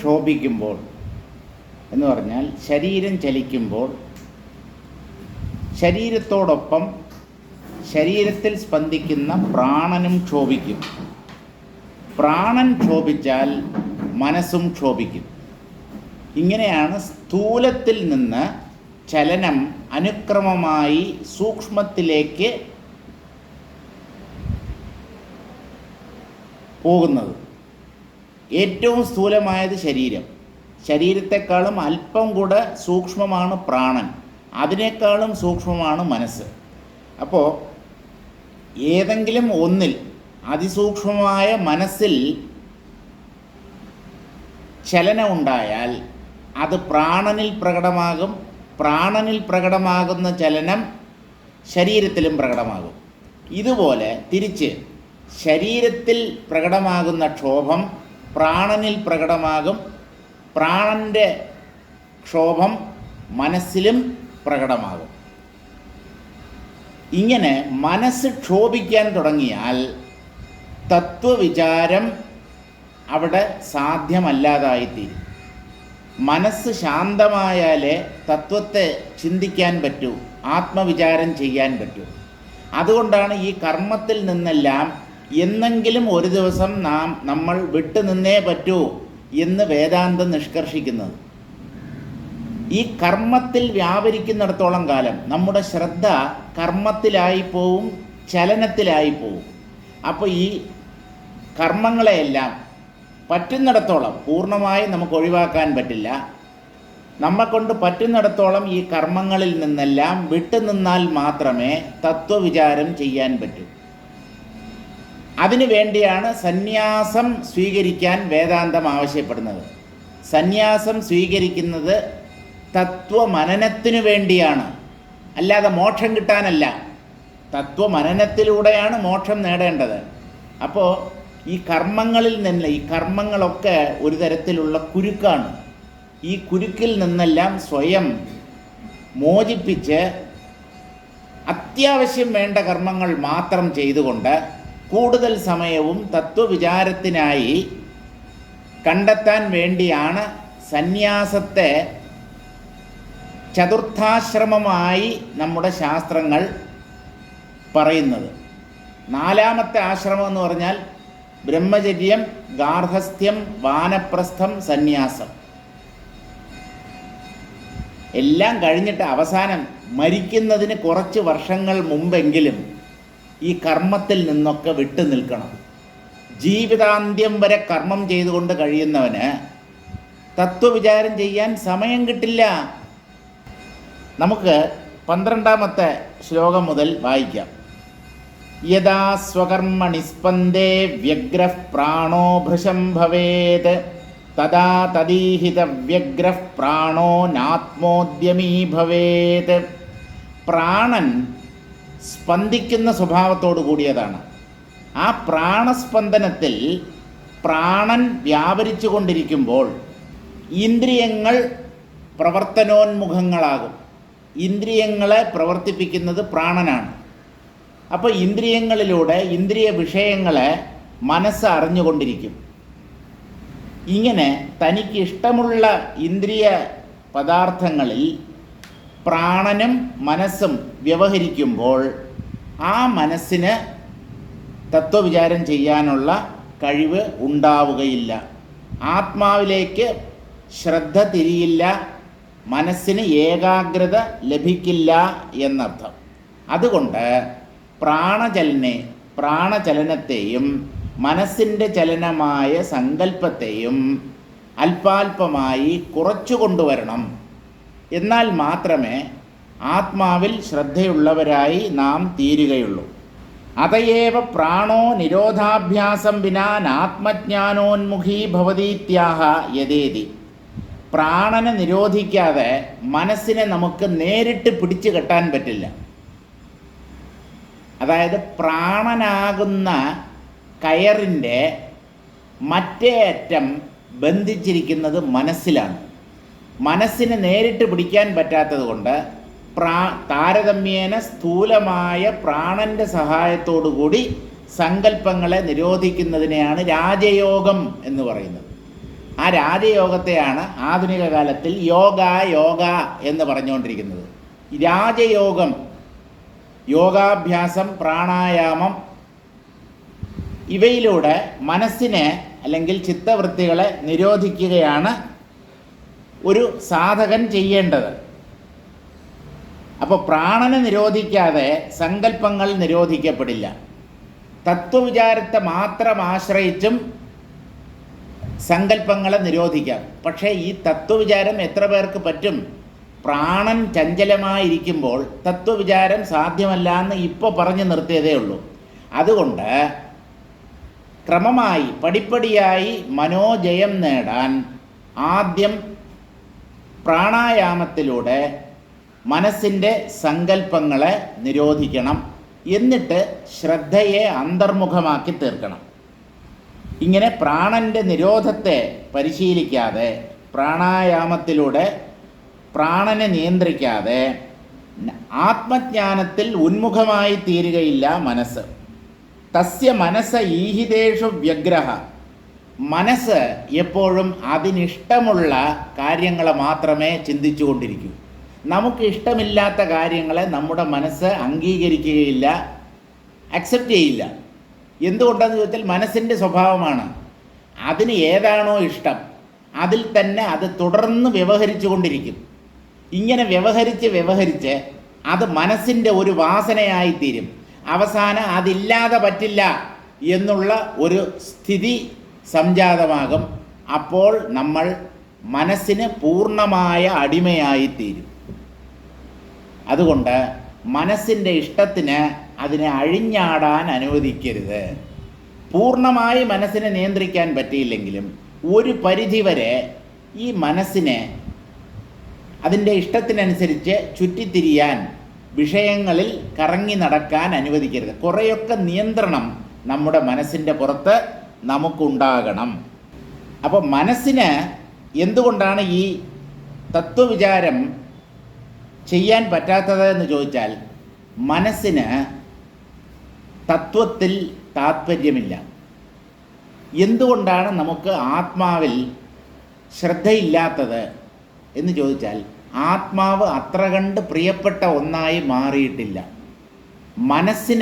ക്ഷോഭിക്കുമ്പോൾ എന്ന് പറഞ്ഞാൽ ശരീരം ചലിക്കുമ്പോൾ ശരീരത്തോടൊപ്പം ശരീരത്തിൽ സ്പന്ദിക്കുന്ന പ്രാണനും ക്ഷോഭിക്കും. പ്രാണൻ ക്ഷോഭിച്ചാൽ മനസ്സും ക്ഷോഭിക്കും. ഇങ്ങനെയാണ് സ്ഥൂലത്തിൽ നിന്ന് ചലനം അനുക്രമമായി സൂക്ഷ്മത്തിലേക്ക് പോകുന്നത്. ഏറ്റവും സ്ഥൂലമായത് ശരീരം. ശരീരത്തെക്കാളും അല്പം കൂടെ സൂക്ഷ്മമാണ് പ്രാണൻ. അതിനേക്കാളും സൂക്ഷ്മമാണ് മനസ്സ്. അപ്പോൾ ഏതെങ്കിലും ഒന്നിൽ അതിസൂക്ഷ്മമായ മനസ്സിൽ ചലനമുണ്ടായാൽ അത് പ്രാണനിൽ പ്രകടമാകും. പ്രാണനിൽ പ്രകടമാകുന്ന ചലനം ശരീരത്തിലും പ്രകടമാകും. ഇതുപോലെ തിരിച്ച് ശരീരത്തിൽ പ്രകടമാകുന്ന ക്ഷോഭം പ്രാണനിൽ പ്രകടമാകും. പ്രാണൻ്റെ ക്ഷോഭം മനസ്സിലും പ്രകടമാകും. ഇങ്ങനെ മനസ്സ് ക്ഷോഭിക്കാൻ തുടങ്ങിയാൽ തത്വവിചാരം അവിടെ സാധ്യമല്ലാതായിത്തീരും. മനസ്സ് ശാന്തമായാലേ തത്വത്തെ ചിന്തിക്കാൻ പറ്റൂ, ആത്മവിചാരം ചെയ്യാൻ പറ്റൂ. അതുകൊണ്ടാണ് ഈ കർമ്മത്തിൽ നിന്നെല്ലാം എന്നെങ്കിലും ഒരു ദിവസം നമ്മൾ വിട്ടുനിന്നേ പറ്റൂ എന്ന് വേദാന്തം നിഷ്കർഷിക്കുന്നത്. ഈ കർമ്മത്തിൽ വ്യാപരിക്കുന്നിടത്തോളം കാലം നമ്മുടെ ശ്രദ്ധ കർമ്മത്തിലായിപ്പോവും, ചലനത്തിലായിപ്പോവും. അപ്പോൾ ഈ കർമ്മങ്ങളെയെല്ലാം പറ്റുന്നിടത്തോളം, പൂർണ്ണമായി നമുക്ക് ഒഴിവാക്കാൻ പറ്റില്ല, നമ്മെക്കൊണ്ട് പറ്റുന്നിടത്തോളം ഈ കർമ്മങ്ങളിൽ നിന്നെല്ലാം വിട്ടുനിന്നാൽ മാത്രമേ തത്വവിചാരം ചെയ്യാൻ പറ്റൂ. അതിനു വേണ്ടിയാണ് സന്യാസം സ്വീകരിക്കാൻ വേദാന്തം ആവശ്യപ്പെടുന്നത്. സന്യാസം സ്വീകരിക്കുന്നത് തത്വമനനത്തിനു വേണ്ടിയാണ്, അല്ലാതെ മോക്ഷം കിട്ടാനല്ല. തത്വമനനത്തിലൂടെയാണ് മോക്ഷം നേടേണ്ടത്. അപ്പോൾ ഈ കർമ്മങ്ങളിൽ നിന്ന്, ഈ കർമ്മങ്ങളൊക്കെ ഒരു തരത്തിലുള്ള കുരുക്കാണ്. ഈ കുരുക്കിൽ നിന്നെല്ലാം സ്വയം മോചിപ്പിച്ച് അത്യാവശ്യം വേണ്ട കർമ്മങ്ങൾ മാത്രം ചെയ്തുകൊണ്ട് കൂടുതൽ സമയവും തത്വവിചാരത്തിനായി കണ്ടെത്താൻ വേണ്ടിയാണ് സന്യാസത്തെ ചതുർത്ഥാശ്രമമായി നമ്മുടെ ശാസ്ത്രങ്ങൾ പറയുന്നത്. നാലാമത്തെ ആശ്രമം എന്ന് പറഞ്ഞാൽ ബ്രഹ്മചര്യം, ഗാർഹസ്ഥ്യം, വാനപ്രസ്ഥം, സന്യാസം. എല്ലാം കഴിഞ്ഞിട്ട് അവസാനം മരിക്കുന്നതിന് കുറച്ച് വർഷങ്ങൾ മുമ്പെങ്കിലും ഈ കർമ്മത്തിൽ നിന്നൊക്കെ വിട്ടു നിൽക്കണം. ജീവിതാന്ത്യം വരെ കർമ്മം ചെയ്തുകൊണ്ട് കഴിയുന്നവന് തത്വവിചാരം ചെയ്യാൻ സമയം കിട്ടില്ല. നമുക്ക് 12ാമത്തെ ശ്ലോകം മുതൽ വായിക്കാം. യഥാ സ്വകർമ്മണി സ്പന്ദേ വ്യഗ്രഃ പ്രാണോ ഭൃശം ഭവേത് തദാ തദീഹിത വ്യഗ്രഃ പ്രാണോ നാത്മോദ്യമീ ഭവേത്. പ്രാണൻ സ്പന്ദിക്കുന്ന സ്വഭാവത്തോടു കൂടിയതാണ്. ആ പ്രാണസ്പന്ദനത്തിൽ പ്രാണൻ വ്യാപരിച്ചു കൊണ്ടിരിക്കുമ്പോൾ ഇന്ദ്രിയങ്ങൾ പ്രവർത്തനോന്മുഖങ്ങളാകും. ഇന്ദ്രിയങ്ങളെ പ്രവർത്തിപ്പിക്കുന്നത് പ്രാണനാണ്. അപ്പോൾ ഇന്ദ്രിയങ്ങളിലൂടെ ഇന്ദ്രിയ വിഷയങ്ങളെ മനസ്സ് അറിഞ്ഞുകൊണ്ടിരിക്കും. ഇങ്ങനെ തനിക്ക് ഇഷ്ടമുള്ള ഇന്ദ്രിയ പദാർത്ഥങ്ങളിൽ പ്രാണനും മനസ്സും വ്യവഹരിക്കുമ്പോൾ ആ മനസ്സിന് തത്വവിചാരം ചെയ്യാനുള്ള കഴിവ് ഉണ്ടാവുകയില്ല. ആത്മാവിലേക്ക് ശ്രദ്ധ തിരിയില്ല, മനസ്സിന് ഏകാഗ്രത ലഭിക്കില്ല എന്നർത്ഥം. അതുകൊണ്ട് പ്രാണചലനത്തെയും മനസ്സിൻ്റെ ചലനമായ സങ്കല്പത്തെയും അല്പാൽപമായി കുറച്ചു കൊണ്ടുവരണം. എന്നാൽ മാത്രമേ ആത്മാവിൽ ശ്രദ്ധയുള്ളവരായി നാം തീരുകയുള്ളൂ. അതയേവ പ്രാണോ നിരോധാഭ്യാസം വിനാ ആത്മജ്ഞാനോന്മുഖീ ഭവതീത്യാഹ യഥേതി. പ്രാണനെ നിരോധിക്കാതെ മനസ്സിനെ നമുക്ക് നേരിട്ട് പിടിച്ചു കെട്ടാൻ പറ്റില്ല. അതായത് പ്രാണനാകുന്ന കയറിൻ്റെ മറ്റേ അറ്റം ബന്ധിച്ചിരിക്കുന്നത് മനസ്സിലാണ്. മനസ്സിനെ നേരിട്ട് പിടിക്കാൻ പറ്റാത്തത് കൊണ്ട് താരതമ്യേന സ്ഥൂലമായ പ്രാണൻ്റെ സഹായത്തോടുകൂടി സങ്കല്പങ്ങളെ നിരോധിക്കുന്നതിനെയാണ് രാജയോഗം എന്ന് പറയുന്നത്. ആ രാജയോഗത്തെയാണ് ആധുനിക കാലത്തിൽ യോഗ എന്ന് പറഞ്ഞുകൊണ്ടിരിക്കുന്നത്. രാജയോഗം, യോഗാഭ്യാസം, പ്രാണായാമം, ഇവയിലൂടെ മനസ്സിനെ അല്ലെങ്കിൽ ചിത്തവൃത്തികളെ നിരോധിക്കുകയാണ് ഒരു സാധകൻ ചെയ്യേണ്ടത്. അപ്പോൾ പ്രാണനെ നിരോധിക്കാതെ സങ്കല്പങ്ങൾ നിരോധിക്കപ്പെടില്ല. തത്വവിചാരത്തെ മാത്രം ആശ്രയിച്ചും സങ്കല്പങ്ങളെ നിരോധിക്കാം. പക്ഷേ ഈ തത്വവിചാരം എത്ര പേർക്ക് പറ്റും? പ്രാണൻ ചഞ്ചലമായിരിക്കുമ്പോൾ തത്വവിചാരം സാധ്യമല്ല എന്ന് ഇപ്പോൾ പറഞ്ഞു നിർത്തിയതേ ഉള്ളൂ. അതുകൊണ്ട് ക്രമമായി പടിപ്പടിയായി മനോജയം നേടാൻ ആദ്യം പ്രാണായാമത്തിലൂടെ മനസ്സിൻ്റെ സങ്കല്പങ്ങളെ നിരോധിക്കണം. എന്നിട്ട് ശ്രദ്ധയെ അന്തർമുഖമാക്കി തീർക്കണം. ഇങ്ങനെ പ്രാണൻ്റെ നിരോധത്തെ പരിശീലിക്കാതെ, പ്രാണായാമത്തിലൂടെ പ്രാണനെ നിയന്ത്രിക്കാതെ ആത്മജ്ഞാനത്തിൽ ഉന്മുഖമായി തീരുകയില്ല മനസ്സ്. തസ്യ മനസ്സ് ഈഹിതേഷു വ്യഗ്രഹ. മനസ്സ് എപ്പോഴും അതിനിഷ്ടമുള്ള കാര്യങ്ങളെ മാത്രമേ ചിന്തിച്ചു കൊണ്ടിരിക്കൂ. നമുക്ക് ഇഷ്ടമില്ലാത്ത കാര്യങ്ങളെ നമ്മുടെ മനസ്സ് അംഗീകരിക്കുകയില്ല, അക്സെപ്റ്റ് ചെയ്യില്ല. എന്തുകൊണ്ടെന്ന് ചോദിച്ചാൽ മനസ്സിൻ്റെ സ്വഭാവമാണ്. അതിന് ഏതാണോ ഇഷ്ടം അതിൽ തന്നെ അത് തുടർന്ന് വ്യവഹരിച്ചു കൊണ്ടിരിക്കും. ഇങ്ങനെ വ്യവഹരിച്ച് അത് മനസ്സിൻ്റെ ഒരു വാസനയായിത്തീരും. അവസാനം അതില്ലാതെ പറ്റില്ല എന്നുള്ള ഒരു സ്ഥിതി സംജാതമാകും. അപ്പോൾ നമ്മൾ മനസ്സിന് പൂർണ്ണമായ അടിമയായിത്തീരും. അതുകൊണ്ട് മനസ്സിൻ്റെ ഇഷ്ടത്തിന് അതിനെ അഴിഞ്ഞാടാൻ അനുവദിക്കരുത്. പൂർണ്ണമായി മനസ്സിനെ നിയന്ത്രിക്കാൻ പറ്റിയില്ലെങ്കിലും ഒരു പരിധിവരെ ഈ മനസ്സിനെ അതിൻ്റെ ഇഷ്ടത്തിനനുസരിച്ച് ചുറ്റിത്തിരിയാൻ, വിഷയങ്ങളിൽ കറങ്ങി നടക്കാൻ അനുവദിക്കരുത്. കുറേയൊക്കെ നിയന്ത്രണം നമ്മുടെ മനസ്സിൻ്റെ പുറത്ത് നമുക്കുണ്ടാകണം. അപ്പോൾ മനസ്സിന് എന്തുകൊണ്ടാണ് ഈ തത്വവിചാരം ചെയ്യാൻ പറ്റാത്തത് എന്ന് ചോദിച്ചാൽ, മനസ്സിന് തത്വത്തിൽ താത്പര്യമില്ല. എന്തുകൊണ്ടാണ് നമുക്ക് ആത്മാവിൽ ശ്രദ്ധയില്ലാത്തത് എന്ന് ചോദിച്ചാൽ, ആത്മാവ് അത്ര കണ്ട് പ്രിയപ്പെട്ട ഒന്നായി മാറിയിട്ടില്ല. മനസ്സ്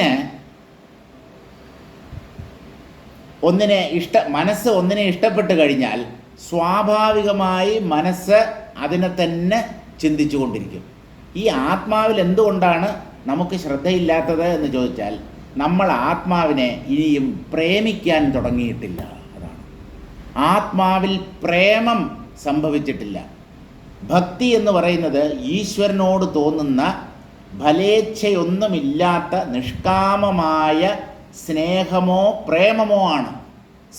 ഒന്നിനെ ഇഷ്ടപ്പെട്ട് കഴിഞ്ഞാൽ സ്വാഭാവികമായി മനസ്സ് അതിനെ തന്നെ ചിന്തിച്ചു കൊണ്ടിരിക്കും. ഈ ആത്മാവിൽ എന്തുകൊണ്ടാണ് നമുക്ക് ശ്രദ്ധയില്ലാത്തത് എന്ന് ചോദിച്ചാൽ, നമ്മൾ ആത്മാവിനെ ഇനിയും പ്രേമിക്കാൻ തുടങ്ങിയിട്ടില്ല. അതാണ്, ആത്മാവിൽ പ്രേമം സംഭവിച്ചിട്ടില്ല. ഭക്തി എന്ന് പറയുന്നത് ഈശ്വരനോട് തോന്നുന്ന ഫലേച്ഛയൊന്നുമില്ലാത്ത നിഷ്കാമമായ സ്നേഹമോ പ്രേമമോ ആണ്.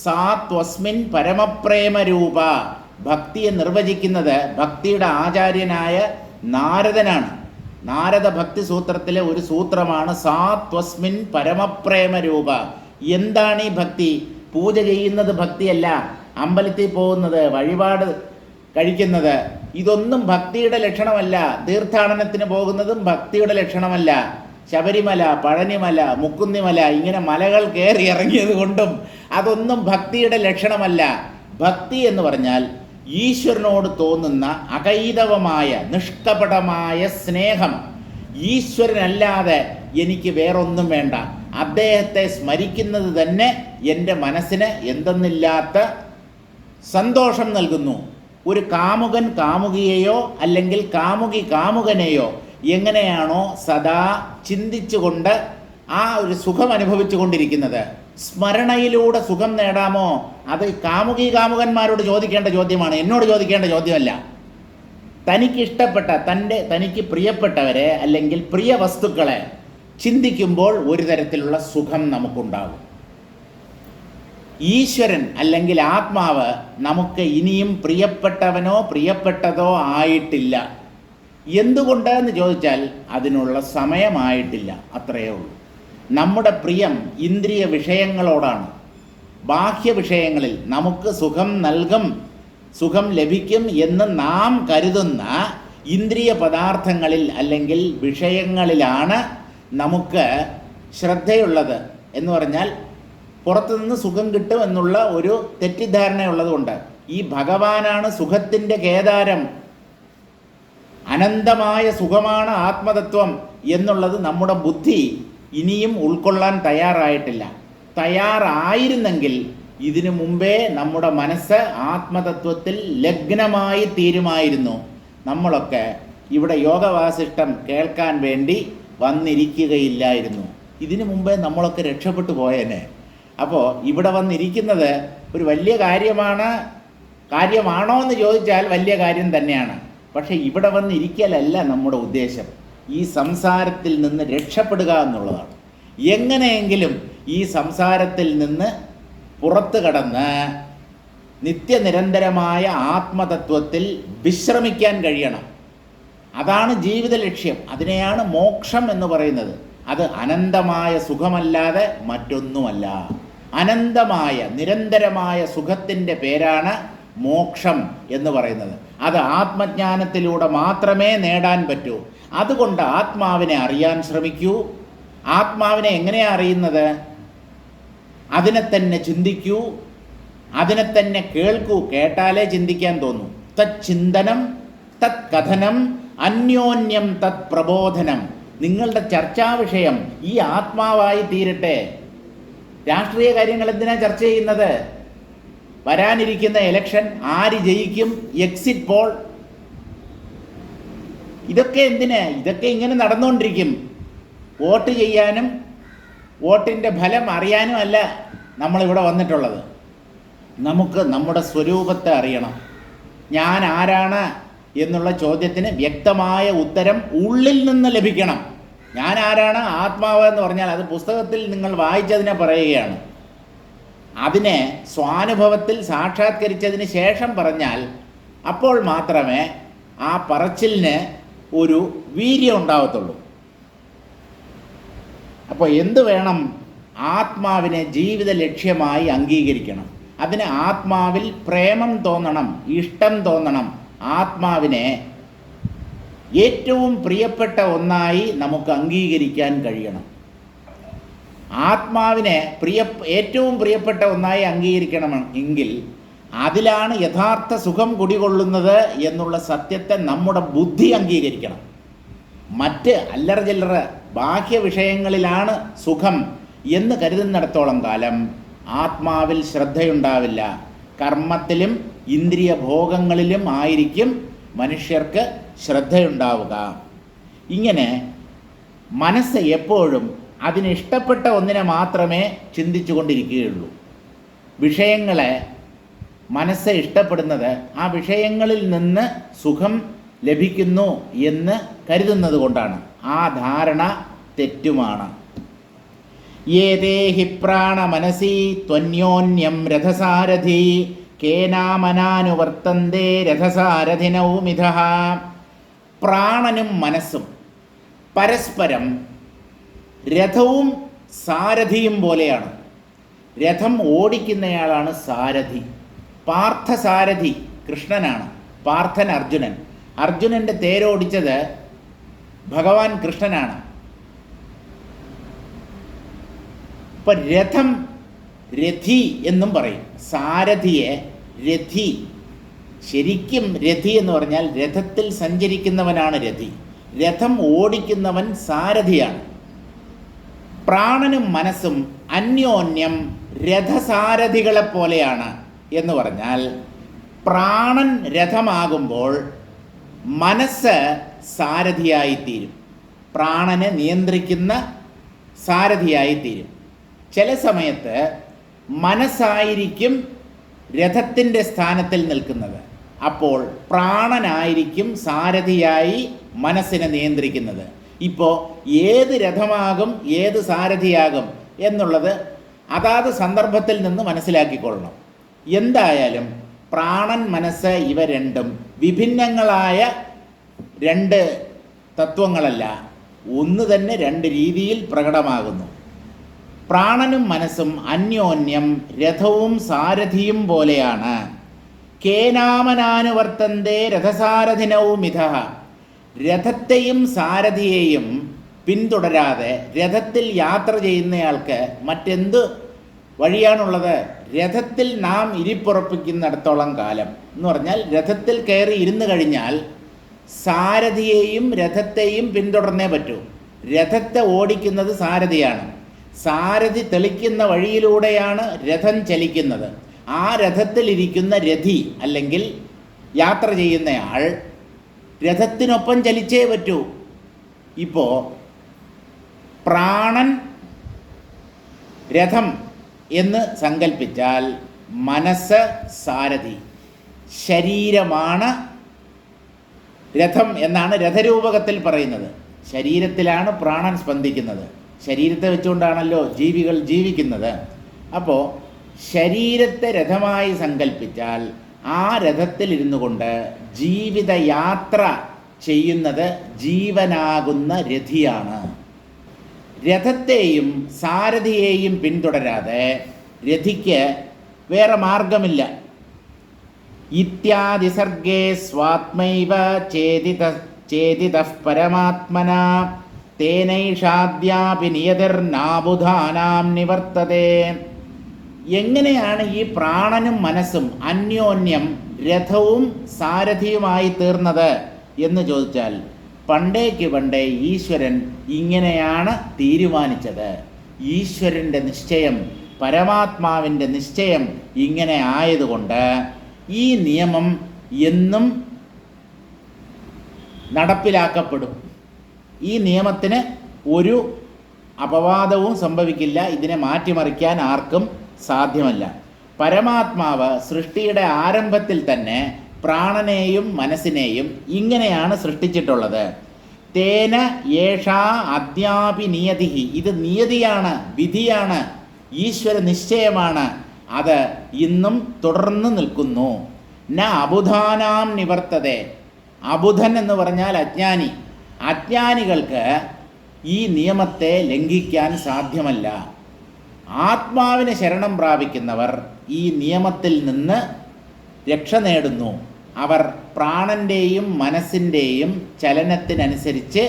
സാ ത്വസ്മിൻ പരമപ്രേമരൂപ. ഭക്തിയെ നിർവചിക്കുന്നത് ഭക്തിയുടെ ആചാര്യനായ നാരദനാണ്. നാരദ ഭക്തി സൂത്രത്തിലെ ഒരു സൂത്രമാണ് സാ ത്വസ്മിൻ പരമപ്രേമരൂപ. എന്താണ് ഈ ഭക്തി? പൂജ ചെയ്യുന്നത് ഭക്തിയല്ല, അമ്പലത്തിൽ പോകുന്നത്, വഴിപാട് കഴിക്കുന്നത്, ഇതൊന്നും ഭക്തിയുടെ ലക്ഷണമല്ല. തീർത്ഥാടനത്തിന് പോകുന്നതും ഭക്തിയുടെ ലക്ഷണമല്ല. ശബരിമല, പഴനിമല, മുക്കുന്നിമല, ഇങ്ങനെ മലകൾ കയറി ഇറങ്ങിയത് കൊണ്ടും അതൊന്നും ഭക്തിയുടെ ലക്ഷണമല്ല. ഭക്തി എന്ന് പറഞ്ഞാൽ ഈശ്വരനോട് തോന്നുന്ന അകൈതവമായ നിഷ്കപടമായ സ്നേഹം. ഈശ്വരനല്ലാതെ എനിക്ക് വേറൊന്നും വേണ്ട. അദ്ദേഹത്തെ സ്മരിക്കുന്നത് തന്നെ എൻ്റെ മനസ്സിന് എന്തെന്നില്ലാത്ത സന്തോഷം നൽകുന്നു. ഒരു കാമുകൻ കാമുകിയെയോ അല്ലെങ്കിൽ കാമുകി കാമുകനെയോ എങ്ങനെയാണോ സദാ ചിന്തിച്ചുകൊണ്ട് ആ ഒരു സുഖം അനുഭവിച്ചു കൊണ്ടിരിക്കുന്നത്, സ്മരണയിലൂടെ സുഖം നേടാമോ? അത് കാമുകി കാമുകന്മാരോട് ചോദിക്കേണ്ട ചോദ്യമാണ്, എന്നോട് ചോദിക്കേണ്ട ചോദ്യമല്ല. തനിക്കിഷ്ടപ്പെട്ട തനിക്ക് പ്രിയപ്പെട്ടവരെ അല്ലെങ്കിൽ പ്രിയ വസ്തുക്കളെ ചിന്തിക്കുമ്പോൾ ഒരു തരത്തിലുള്ള സുഖം നമുക്കുണ്ടാകും. ഈശ്വരൻ അല്ലെങ്കിൽ ആത്മാവ് നമുക്ക് ഇനിയും പ്രിയപ്പെട്ടവനോ പ്രിയപ്പെട്ടതോ ആയിട്ടില്ല. എന്തുകൊണ്ട് എന്ന് ചോദിച്ചാൽ അതിനുള്ള സമയമായിട്ടില്ല, അത്രയേ ഉള്ളൂ. നമ്മുടെ പ്രിയം ഇന്ദ്രിയ വിഷയങ്ങളോടാണ്. ബാഹ്യ വിഷയങ്ങളിൽ നമുക്ക് സുഖം നൽകും, സുഖം ലഭിക്കും എന്ന് നാം കരുതുന്ന ഇന്ദ്രിയ പദാർത്ഥങ്ങളിൽ അല്ലെങ്കിൽ വിഷയങ്ങളിലാണ് നമുക്ക് ശ്രദ്ധയുള്ളത്. എന്ന് പറഞ്ഞാൽ പുറത്തുനിന്ന് സുഖം കിട്ടും എന്നുള്ള ഒരു തെറ്റിദ്ധാരണയുള്ളതുകൊണ്ട് ഈ ഭഗവാനാണ് സുഖത്തിൻ്റെ കേദാരം, അനന്തമായ സുഖമാണ് ആത്മതത്വം എന്നുള്ളത് നമ്മുടെ ബുദ്ധി ഇനിയും ഉൾക്കൊള്ളാൻ തയ്യാറായിട്ടില്ല. തയ്യാറായിരുന്നെങ്കിൽ ഇതിനു മുമ്പേ നമ്മുടെ മനസ്സ് ആത്മതത്വത്തിൽ ലഗ്നമായി തീരുമായിരുന്നു. നമ്മളൊക്കെ ഇവിടെ യോഗവാസിഷ്ടം കേൾക്കാൻ വേണ്ടി വന്നിരിക്കുകയില്ലായിരുന്നു. ഇതിനു മുമ്പേ നമ്മളൊക്കെ രക്ഷപ്പെട്ടു പോയേനെ. അപ്പോൾ ഇവിടെ വന്നിരിക്കുന്നത് ഒരു വലിയ കാര്യമാണോ എന്ന് ചോദിച്ചാൽ വലിയ കാര്യം തന്നെയാണ്. പക്ഷേ ഇവിടെ വന്നിരിക്കലല്ല നമ്മുടെ ഉദ്ദേശം. ഈ സംസാരത്തിൽ നിന്ന് രക്ഷപ്പെടുക എന്നുള്ളതാണ്. എങ്ങനെയെങ്കിലും ഈ സംസാരത്തിൽ നിന്ന് പുറത്തു കടന്ന് നിത്യനിരന്തരമായ ആത്മതത്വത്തിൽ വിശ്രമിക്കാൻ കഴിയണം. അതാണ് ജീവിത ലക്ഷ്യം. അതിനെയാണ് മോക്ഷം എന്ന് പറയുന്നത്. അത് അനന്തമായ സുഖമല്ലാതെ മറ്റൊന്നുമല്ല. അനന്തമായ നിരന്തരമായ സുഖത്തിൻ്റെ പേരാണ് മോക്ഷം എന്ന് പറയുന്നത്. അത് ആത്മജ്ഞാനത്തിലൂടെ മാത്രമേ നേടാൻ പറ്റൂ. അതുകൊണ്ട് ആത്മാവിനെ അറിയാൻ ശ്രമിക്കൂ. ആത്മാവിനെ എങ്ങനെയാണ് അറിയുന്നത്? അതിനെ തന്നെ ചിന്തിക്കൂ, അതിനെ തന്നെ കേൾക്കൂ. കേട്ടാലേ ചിന്തിക്കാൻ തോന്നൂ. തച്ചിന്തനം തത് കഥനം അന്യോന്യം തത് പ്രബോധനം. നിങ്ങളുടെ ചർച്ചാ വിഷയം ഈ ആത്മാവായി തീരട്ടെ. രാഷ്ട്രീയ കാര്യങ്ങൾ എന്തിനാ ചർച്ച ചെയ്യുന്നത്? വരാനിരിക്കുന്ന ഇലക്ഷൻ, ആര് ജയിക്കും, എക്സിറ്റ് പോൾ, ഇതൊക്കെ എന്തിന്? ഇതൊക്കെ ഇങ്ങനെ നടന്നുകൊണ്ടിരിക്കും. വോട്ട് ചെയ്യാനും വോട്ടിൻ്റെ ഫലം അറിയാനും അല്ല നമ്മളിവിടെ വന്നിട്ടുള്ളത്. നമുക്ക് നമ്മുടെ സ്വരൂപത്തെ അറിയണം. ഞാൻ ആരാണ് എന്നുള്ള ചോദ്യത്തിന് വ്യക്തമായ ഉത്തരം ഉള്ളിൽ നിന്ന് ലഭിക്കണം. ഞാൻ ആരാണ്? ആത്മാവ് എന്ന് പറഞ്ഞാൽ അത് പുസ്തകത്തിൽ നിങ്ങൾ വായിച്ചതിനെ പറയുകയാണ്. അതിനെ സ്വാനുഭവത്തിൽ സാക്ഷാത്കരിച്ചതിന് ശേഷം പറഞ്ഞാൽ അപ്പോൾ മാത്രമേ ആ പറച്ചിലിന് ഒരു വീര്യം ഉണ്ടാവത്തുള്ളൂ. അപ്പോൾ എന്ത് വേണം? ആത്മാവിനെ ജീവിത ലക്ഷ്യമായി അംഗീകരിക്കണം. അതിന് ആത്മാവിൽ പ്രേമം തോന്നണം, ഇഷ്ടം തോന്നണം. ആത്മാവിനെ ഏറ്റവും പ്രിയപ്പെട്ട ഒന്നായി നമുക്ക് അംഗീകരിക്കാൻ കഴിയണം. ആത്മാവിനെ ഏറ്റവും പ്രിയപ്പെട്ട ഒന്നായി അംഗീകരിക്കണം എങ്കിൽ അതിലാണ് യഥാർത്ഥ സുഖം കുടികൊള്ളുന്നത് എന്നുള്ള സത്യത്തെ നമ്മുടെ ബുദ്ധി അംഗീകരിക്കണം. മറ്റ് അല്ലറ ചില്ലറ ബാഹ്യ വിഷയങ്ങളിലാണ് സുഖം എന്ന് കരുതുന്നിടത്തോളം കാലം ആത്മാവിൽ ശ്രദ്ധയുണ്ടാവില്ല. കർമ്മത്തിലും ഇന്ദ്രിയ ഭോഗങ്ങളിലും ആയിരിക്കും മനുഷ്യർക്ക് ശ്രദ്ധയുണ്ടാവുക. ഇങ്ങനെ മനസ്സ് എപ്പോഴും അതിനിഷ്ടപ്പെട്ട ഒന്നിനെ മാത്രമേ ചിന്തിച്ചു കൊണ്ടിരിക്കുകയുള്ളൂ. വിഷയങ്ങളെ മനസ്സ് ഇഷ്ടപ്പെടുന്നത് ആ വിഷയങ്ങളിൽ നിന്ന് സുഖം ലഭിക്കുന്നു എന്ന് കരുതുന്നത് കൊണ്ടാണ്. ആ ധാരണ തെറ്റുമാണ്. യേതേഹി പ്രാണമനസി ത്വന്യോന്യം രഥസാരഥി കേനാമനാനുവർത്തന്തേ രഥസാരഥിനൗമിധഃ. പ്രാണനും മനസ്സും പരസ്പരം രഥവും സാരഥിയും പോലെയാണ്. രഥം ഓടിക്കുന്നയാളാണ് സാരഥി. പാർത്ഥസാരഥി കൃഷ്ണനാണ്, പാർത്ഥൻ അർജുനൻ. അർജുനൻ്റെ തേരോടിച്ചത് ഭഗവാൻ കൃഷ്ണനാണ്. ഇപ്പം രഥം രഥി എന്നും പറയും. സാരഥിയെ രഥി. ശരിക്കും രഥി എന്ന് പറഞ്ഞാൽ രഥത്തിൽ സഞ്ചരിക്കുന്നവനാണ് രഥി. രഥം ഓടിക്കുന്നവൻ സാരഥിയാണ്. പ്രാണനും മനസ്സും അന്യോന്യം രഥസാരഥികളെപ്പോലെയാണ് എന്ന് പറഞ്ഞാൽ പ്രാണൻ രഥമാകുമ്പോൾ മനസ്സ് സാരഥിയായിത്തീരും, പ്രാണനെ നിയന്ത്രിക്കുന്ന സാരഥിയായിത്തീരും. ചില സമയത്ത് മനസ്സായിരിക്കും രഥത്തിൻ്റെ സ്ഥാനത്തിൽ നിൽക്കുന്നത്. അപ്പോൾ പ്രാണനായിരിക്കും സാരഥിയായി മനസ്സിനെ നിയന്ത്രിക്കുന്നത്. ഇപ്പോൾ ഏത് രഥമാകും ഏത് സാരഥിയാകും എന്നുള്ളത് അതാത് സന്ദർഭത്തിൽ നിന്ന് മനസ്സിലാക്കിക്കൊള്ളണം. എന്തായാലും പ്രാണൻ മനസ്സ് ഇവ രണ്ടും വിഭിന്നങ്ങളായ രണ്ട് തത്വങ്ങളല്ല, ഒന്ന് തന്നെ രണ്ട് രീതിയിൽ പ്രകടമാകുന്നു. പ്രാണനും മനസ്സും അന്യോന്യം രഥവും സാരഥിയും പോലെയാണ്. കേനാമനാനുവർത്തന്തേ രഥസാരഥിനൗമിധഃ. രഥത്തെയും സാരഥിയെയും പിന്തുടരാതെ രഥത്തിൽ യാത്ര ചെയ്യുന്നയാൾക്ക് മറ്റെന്ത് വഴിയാണുള്ളത്? രഥത്തിൽ നാം ഇരിപ്പുറപ്പിക്കുന്നിടത്തോളം കാലം എന്ന് പറഞ്ഞാൽ രഥത്തിൽ കയറി ഇരുന്ന് കഴിഞ്ഞാൽ സാരഥിയെയും രഥത്തെയും പിന്തുടർന്നേ പറ്റൂ. രഥത്തെ ഓടിക്കുന്നത് സാരഥിയാണ്. സാരഥി തെളിക്കുന്ന വഴിയിലൂടെയാണ് രഥം ചലിക്കുന്നത്. ആ രഥത്തിലിരിക്കുന്ന രഥി അല്ലെങ്കിൽ യാത്ര ചെയ്യുന്നയാൾ രഥത്തിനൊപ്പം ചലിച്ചേ പറ്റൂ. ഇപ്പോൾ പ്രാണൻ രഥം എന്ന് സങ്കല്പിച്ചാൽ മനസ്സ് സാരഥി, ശരീരമാണ് രഥം എന്നാണ് രഥരൂപകത്തിൽ പറയുന്നത്. ശരീരത്തിലാണ് പ്രാണൻ സ്പന്ദിക്കുന്നത്. ശരീരത്തെ വെച്ചുകൊണ്ടാണല്ലോ ജീവികൾ ജീവിക്കുന്നത്. അപ്പോൾ ശരീരത്തെ രഥമായി സങ്കല്പിച്ചാൽ ആ രഥത്തിലിരുന്നു കൊണ്ട് ജീവിതയാത്ര ചെയ്യുന്നത് ജീവനാകുന്ന രഥിയാണ്. രഥത്തെയും സാരഥിയെയും പിന്തുടരാതെ രഥിക്ക് വേറെ മാർഗമില്ല. ഇത്യാദിസർഗേ സ്വാത്മൈവ ചേതിതഃ പരമാത്മനാ തേനൈഷാദ്യാപി നിയതിർനാബുധാനാം നിവർത്തതേ. എങ്ങനെയാണ് ഈ പ്രാണനും മനസ്സും അന്യോന്യം രഥവും സാരഥിയുമായി തീർന്നത് എന്ന് ചോദിച്ചാൽ, പണ്ടേക്ക് പണ്ടേ ഈശ്വരൻ ഇങ്ങനെയാണ് തീരുമാനിച്ചത്. ഈശ്വരൻ്റെ നിശ്ചയം, പരമാത്മാവിൻ്റെ നിശ്ചയം ഇങ്ങനെ ആയതുകൊണ്ട് ഈ നിയമം എന്നും നടപ്പിലാക്കപ്പെടും. ഈ നിയമത്തിന് ഒരു അപവാദവും സംഭവിക്കില്ല. ഇതിനെ മാറ്റിമറിക്കാൻ ആർക്കും സാധ്യമല്ല. പരമാത്മാവ് സൃഷ്ടിയുടെ ആരംഭത്തിൽ തന്നെ പ്രാണനെയും മനസ്സിനെയും ഇങ്ങനെയാണ് സൃഷ്ടിച്ചിട്ടുള്ളത്. തേന യേഷാ അദ്യാപി നിയതിഹി. ഇത് നിയതിയാണ്, വിധിയാണ്, ഈശ്വര നിശ്ചയമാണ്. അത് ഇന്നും തുടർന്ന് നിൽക്കുന്നു. ന അബുധാനാം നിവർത്തതേ. അബുധൻ എന്ന് പറഞ്ഞാൽ അജ്ഞാനി. അജ്ഞാനികൾക്ക് ഈ നിയമത്തെ ലംഘിക്കാൻ സാധ്യമല്ല. ആത്മാവിന് ശരണം പ്രാപിക്കുന്നവർ ഈ നിയമത്തിൽ നിന്ന് രക്ഷ നേടുന്നു. അവർ പ്രാണൻ്റെയും മനസ്സിൻ്റെയും ചലനത്തിനനുസരിച്ച്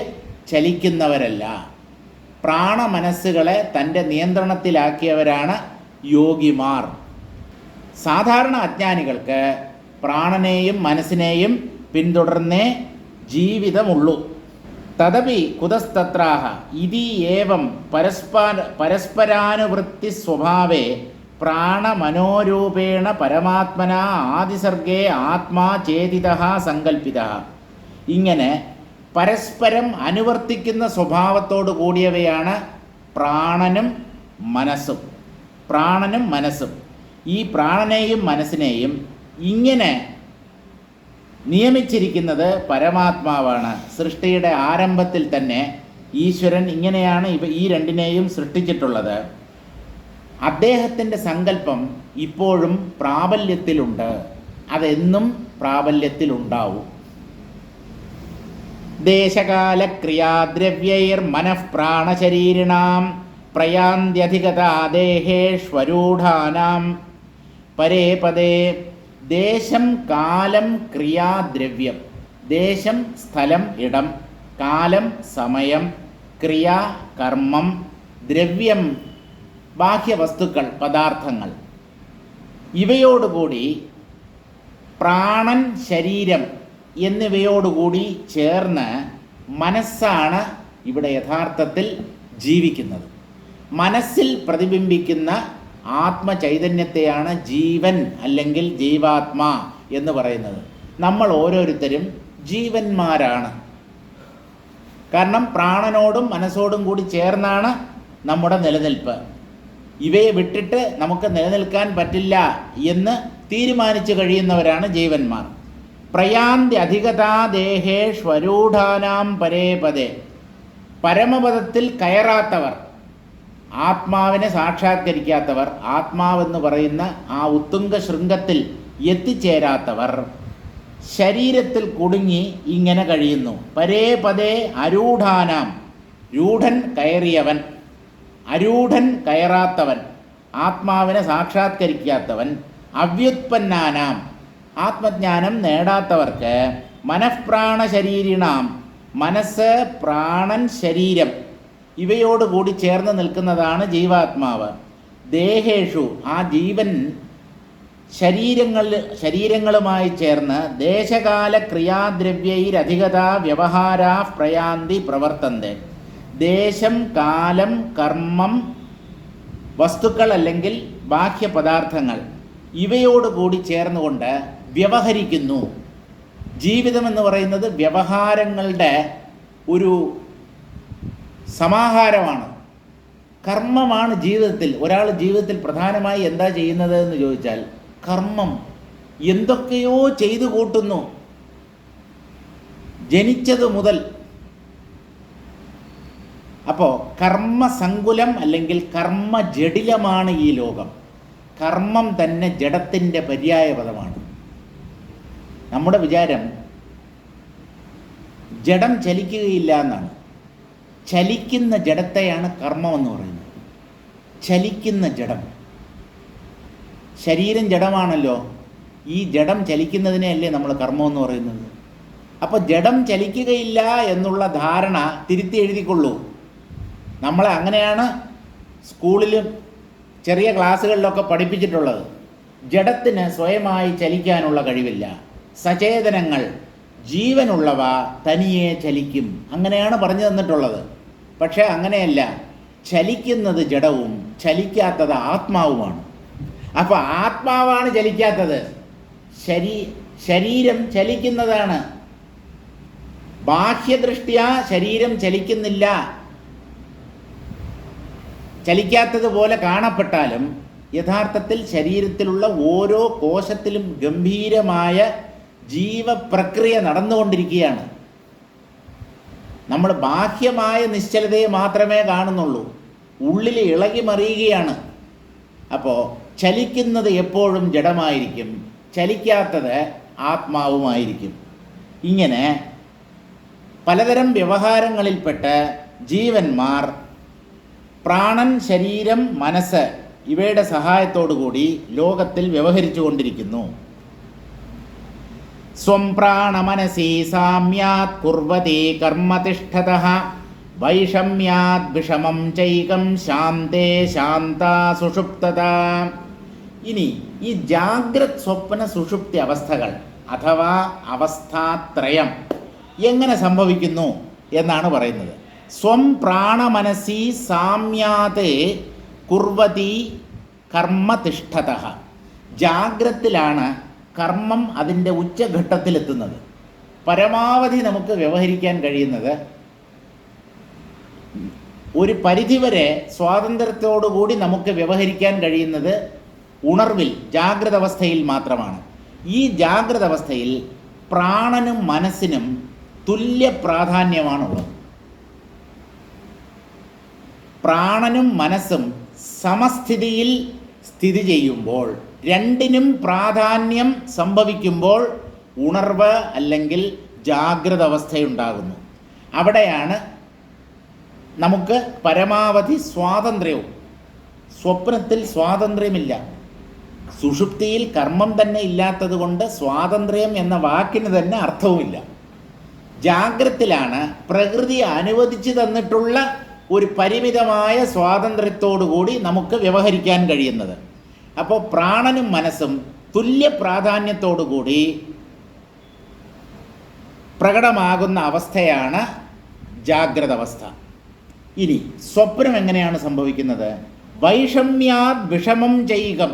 ചലിക്കുന്നവരല്ല. പ്രാണമനസ്സുകളെ തൻ്റെ നിയന്ത്രണത്തിലാക്കിയവരാണ് യോഗിമാർ. സാധാരണ അജ്ഞാനികൾക്ക് പ്രാണനെയും മനസ്സിനെയും പിന്തുടർന്നേ ജീവിതമുള്ളൂ. തദപി കുതസ്തത്രാഹ ഇതി ഏവം പരസ്പരാനുവൃത്തി സ്വഭാവേ പ്രാണമനോരൂപേണ പരമാത്മനാ ആദിസർഗേ ആത്മാ ചേതിതഃ സങ്കല്പിതഃ. ഇങ്ങനെ പരസ്പരം അനുവർത്തിക്കുന്ന സ്വഭാവത്തോടു കൂടിയവയാണ് പ്രാണനും മനസ്സും. പ്രാണനും മനസ്സും ഈ പ്രാണനെയും മനസ്സിനെയും ഇങ്ങനെ നിയമിച്ചിരിക്കുന്നത് പരമാത്മാവാണ്. സൃഷ്ടിയുടെ ആരംഭത്തിൽ തന്നെ ഈശ്വരൻ ഇങ്ങനെയാണ് ഈ രണ്ടിനെയും സൃഷ്ടിച്ചിട്ടുള്ളത്. അദ്ദേഹത്തിൻ്റെ സങ്കല്പം ഇപ്പോഴും പ്രാബല്യത്തിലുണ്ട്. അതെന്നും പ്രാബല്യത്തിലുണ്ടാവും. ദേശകാലക്രിയാദ്രവ്യൈർമനഃപ്രാണശരീരിണാം പ്രയാന്ത്യധികതാ ദേഹേഷ്വരൂഢാനാം പരേ പദേ. ദേശം, കാലം, ക്രിയാദ്രവ്യം. ദേശം സ്ഥലം ഇടം, കാലം സമയം, ക്രിയ കർമ്മം, ദ്രവ്യം ബാഹ്യവസ്തുക്കൾ പദാർത്ഥങ്ങൾ. ഇവയോടുകൂടി പ്രാണൻ ശരീരം എന്നിവയോടുകൂടി ചേർന്ന് മനസ്സാണ് ഇവിടെ യഥാർത്ഥത്തിൽ ജീവിക്കുന്നത്. മനസ്സിൽ പ്രതിബിംബിക്കുന്ന ആത്മചൈതന്യത്തെയാണ് ജീവൻ അല്ലെങ്കിൽ ജീവാത്മാ എന്ന് പറയുന്നത്. നമ്മൾ ഓരോരുത്തരും ജീവന്മാരാണ്. കാരണം പ്രാണനോടും മനസ്സോടും കൂടി ചേർന്നാണ് നമ്മുടെ നിലനിൽപ്പ്. ഇവയെ വിട്ടിട്ട് നമുക്ക് നിലനിൽക്കാൻ പറ്റില്ല എന്ന് തീരുമാനിച്ചു കഴിയുന്നവരാണ് ജീവന്മാർ. പ്രയാന്തി അധികതാ ദേഹേഷ്വരൂഢാനാം പരേ പദേ. പരമപദത്തിൽ കയറാത്തവർ, ആത്മാവിനെ സാക്ഷാത്കരിക്കാത്തവർ, ആത്മാവെന്ന് പറയുന്ന ആ ഉത്തുംഗ ശൃംഗത്തിൽ എത്തിച്ചേരാത്തവർ ശരീരത്തിൽ കുടുങ്ങി ഇങ്ങനെ കഴിയുന്നു. പരേ പദേ അരൂഢാനാം. രൂഢൻ കയറിയവൻ, അരൂഢൻ കയറാത്തവൻ, ആത്മാവിനെ സാക്ഷാത്കരിക്കാത്തവൻ. അവ്യുത്പന്നാനാം. ആത്മജ്ഞാനം നേടാത്തവർക്ക് മനഃപ്രാണശരീരിണാം. മനസ്സ്, പ്രാണൻ, ശരീരം ഇവയോടുകൂടി ചേർന്ന് നിൽക്കുന്നതാണ് ജീവാത്മാവ്. ദേഹേഷു ആ ജീവൻ ശരീരങ്ങളുമായി ചേർന്ന് ദേശകാല ക്രിയാദ്രവ്യൈരധികത വ്യവഹാരാ പ്രയാന്തി പ്രവർത്തന്തെ. ദേശം, കാലം, കർമ്മം, വസ്തുക്കൾ അല്ലെങ്കിൽ ബാഹ്യ പദാർത്ഥങ്ങൾ ഇവയോടുകൂടി ചേർന്നുകൊണ്ട് വ്യവഹരിക്കുന്നു. ജീവിതമെന്ന് പറയുന്നത് വ്യവഹാരങ്ങളുടെ ഒരു സമാഹാരമാണ്. കർമ്മമാണ് ജീവിതത്തിൽ. ഒരാൾ ജീവിതത്തിൽ പ്രധാനമായി എന്താ ചെയ്യുന്നത് എന്ന് ചോദിച്ചാൽ കർമ്മം. എന്തൊക്കെയോ ചെയ്തു കൂട്ടുന്നു ജനിച്ചത് മുതൽ. അപ്പോൾ കർമ്മസങ്കുലം അല്ലെങ്കിൽ കർമ്മ ജഡിലമാണ് ഈ ലോകം. കർമ്മം തന്നെ ജഡത്തിൻ്റെ പര്യായപദമാണ്. നമ്മുടെ വിചാരം ജഡം ചലിക്കുകയില്ല എന്നാണ്. ചലിക്കുന്ന ജഡത്തെയാണ് കർമ്മം എന്ന് പറയുന്നത്. ചലിക്കുന്ന ജഡം. ശരീരം ജഡമാണല്ലോ. ഈ ജഡം ചലിക്കുന്നതിനെയല്ലേ നമ്മൾ കർമ്മം എന്ന് പറയുന്നത്. അപ്പോൾ ജഡം ചലിക്കുകയില്ല എന്നുള്ള ധാരണ തിരുത്തി എഴുതിക്കൊള്ളൂ. നമ്മളെ അങ്ങനെയാണ് സ്കൂളിലും ചെറിയ ക്ലാസ്സുകളിലൊക്കെ പഠിപ്പിച്ചിട്ടുള്ളത്. ജഡത്തിന് സ്വയമായി ചലിക്കാനുള്ള കഴിവില്ല. സചേതനങ്ങൾ, ജീവനുള്ളവ തനിയെ ചലിക്കും, അങ്ങനെയാണ് പറഞ്ഞു തന്നിട്ടുള്ളത്. പക്ഷേ അങ്ങനെയല്ല. ചലിക്കുന്നത് ജഡവും ചലിക്കാത്തത് ആത്മാവുമാണ്. അപ്പോൾ ആത്മാവാണ് ചലിക്കാത്തത്. ശരീരം ചലിക്കുന്നതാണ്. ബാഹ്യദൃഷ്ട്യാ ശരീരം ചലിക്കുന്നില്ല. ചലിക്കാത്തതുപോലെ കാണപ്പെട്ടാലും യഥാർത്ഥത്തിൽ ശരീരത്തിലുള്ള ഓരോ കോശത്തിലും ഗംഭീരമായ ജീവപ്രക്രിയ നടന്നുകൊണ്ടിരിക്കുകയാണ്. നമ്മൾ ബാഹ്യമായ നിശ്ചലതയെ മാത്രമേ കാണുന്നുള്ളൂ. ഉള്ളിൽ ഇളകി മറിയുകയാണ്. അപ്പോൾ ചലിക്കുന്നത് എപ്പോഴും ജഡമായിരിക്കും, ചലിക്കാത്തത് ആത്മാവുമായിരിക്കും. ഇങ്ങനെ പലതരം വ്യവഹാരങ്ങളിൽപ്പെട്ട് ജീവന്മാർ പ്രാണൻ, ശരീരം, മനസ്സ് ഇവയുടെ സഹായത്തോടു കൂടി ലോകത്തിൽ വ്യവഹരിച്ചു കൊണ്ടിരിക്കുന്നു. സ്വം പ്രാണമനസി സാമ്യാത് കുർവതി കർമ്മതിഷ്ഠതഃ വൈഷമ്യാത് വിഷമം ചൈകം ശാന്തേ ശാന്താ സുഷുപ്തത. ഇനി ഈ ജാഗ്രത്, സ്വപ്ന, സുഷുപ്തി അവസ്ഥകൾ അഥവാ അവസ്ഥാത്രയം എങ്ങനെ സംഭവിക്കുന്നു എന്നാണ് പറയുന്നത്. സ്വം പ്രാണമനസി സാമ്യാത് കുർവതി കർമ്മതിഷ്ഠതഃ. ജാഗ്രത്തിലാണ് കർമ്മം അതിൻ്റെ ഉച്ചഘട്ടത്തിലെത്തുന്നത്. പരമാവധി നമുക്ക് വ്യവഹരിക്കാൻ കഴിയുന്നത് ഒരു പരിധിവരെ സ്വാതന്ത്ര്യത്തോടുകൂടി നമുക്ക് വ്യവഹരിക്കാൻ കഴിയുന്നത് ഉണർവിൽ, ജാഗ്രത അവസ്ഥയിൽ മാത്രമാണ്. ഈ ജാഗ്രത അവസ്ഥയിൽ പ്രാണനും മനസ്സിനും തുല്യ പ്രാധാന്യമാണുള്ളത്. പ്രാണനും മനസ്സും സമസ്ഥിതിയിൽ സ്ഥിതി ചെയ്യുമ്പോൾ, രണ്ടിനും പ്രാധാന്യം സംഭവിക്കുമ്പോൾ ഉണർവ് അല്ലെങ്കിൽ ജാഗ്രത അവസ്ഥയുണ്ടാകുന്നു. അവിടെയാണ് നമുക്ക് പരമാവധി സ്വാതന്ത്ര്യവും. സ്വപ്നത്തിൽ സ്വാതന്ത്ര്യമില്ല. സുഷുപ്തിയിൽ കർമ്മം തന്നെ ഇല്ലാത്തത് കൊണ്ട് സ്വാതന്ത്ര്യം എന്ന വാക്കിന് തന്നെ അർത്ഥവുമില്ല. ജാഗ്രത്തിലാണ് പ്രകൃതി അനുവദിച്ചു തന്നിട്ടുള്ള ഒരു പരിമിതമായ സ്വാതന്ത്ര്യത്തോടുകൂടി നമുക്ക് വ്യവഹരിക്കാൻ കഴിയുന്നത്. അപ്പോൾ പ്രാണനും മനസ്സും തുല്യ പ്രാധാന്യത്തോടുകൂടി പ്രകടമാകുന്ന അവസ്ഥയാണ് ജാഗ്രത അവസ്ഥ. ഇനി സ്വപ്നം എങ്ങനെയാണ് സംഭവിക്കുന്നത്? വൈഷമ്യാത് വിഷമം ചെയ്കം.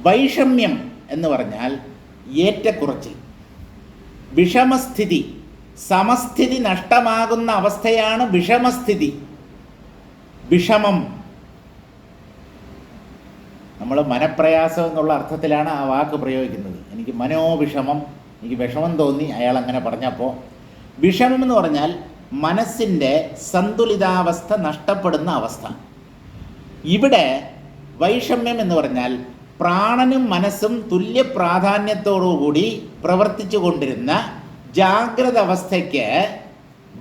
വൈഷമ്യം എന്ന് പറഞ്ഞാൽ ഏറ്റക്കുറച്ചിൽ, വിഷമസ്ഥിതി, സമസ്ഥിതി നഷ്ടമാകുന്ന അവസ്ഥയാണ് വിഷമസ്ഥിതി. വിഷമം നമ്മൾ മനപ്രയാസം എന്നുള്ള അർത്ഥത്തിലാണ് ആ വാക്ക് പ്രയോഗിക്കുന്നത്. എനിക്ക് മനോവിഷമം, എനിക്ക് വിഷമം തോന്നി അയാൾ അങ്ങനെ പറഞ്ഞപ്പോൾ. വിഷമം എന്ന് പറഞ്ഞാൽ മനസ്സിൻ്റെ സന്തുലിതാവസ്ഥ നഷ്ടപ്പെടുന്ന അവസ്ഥ. ഇവിടെ വൈഷമ്യം എന്ന് പറഞ്ഞാൽ പ്രാണനും മനസ്സും തുല്യ പ്രാധാന്യത്തോടുകൂടി പ്രവർത്തിച്ചു കൊണ്ടിരുന്ന ജാഗ്രത അവസ്ഥയ്ക്ക്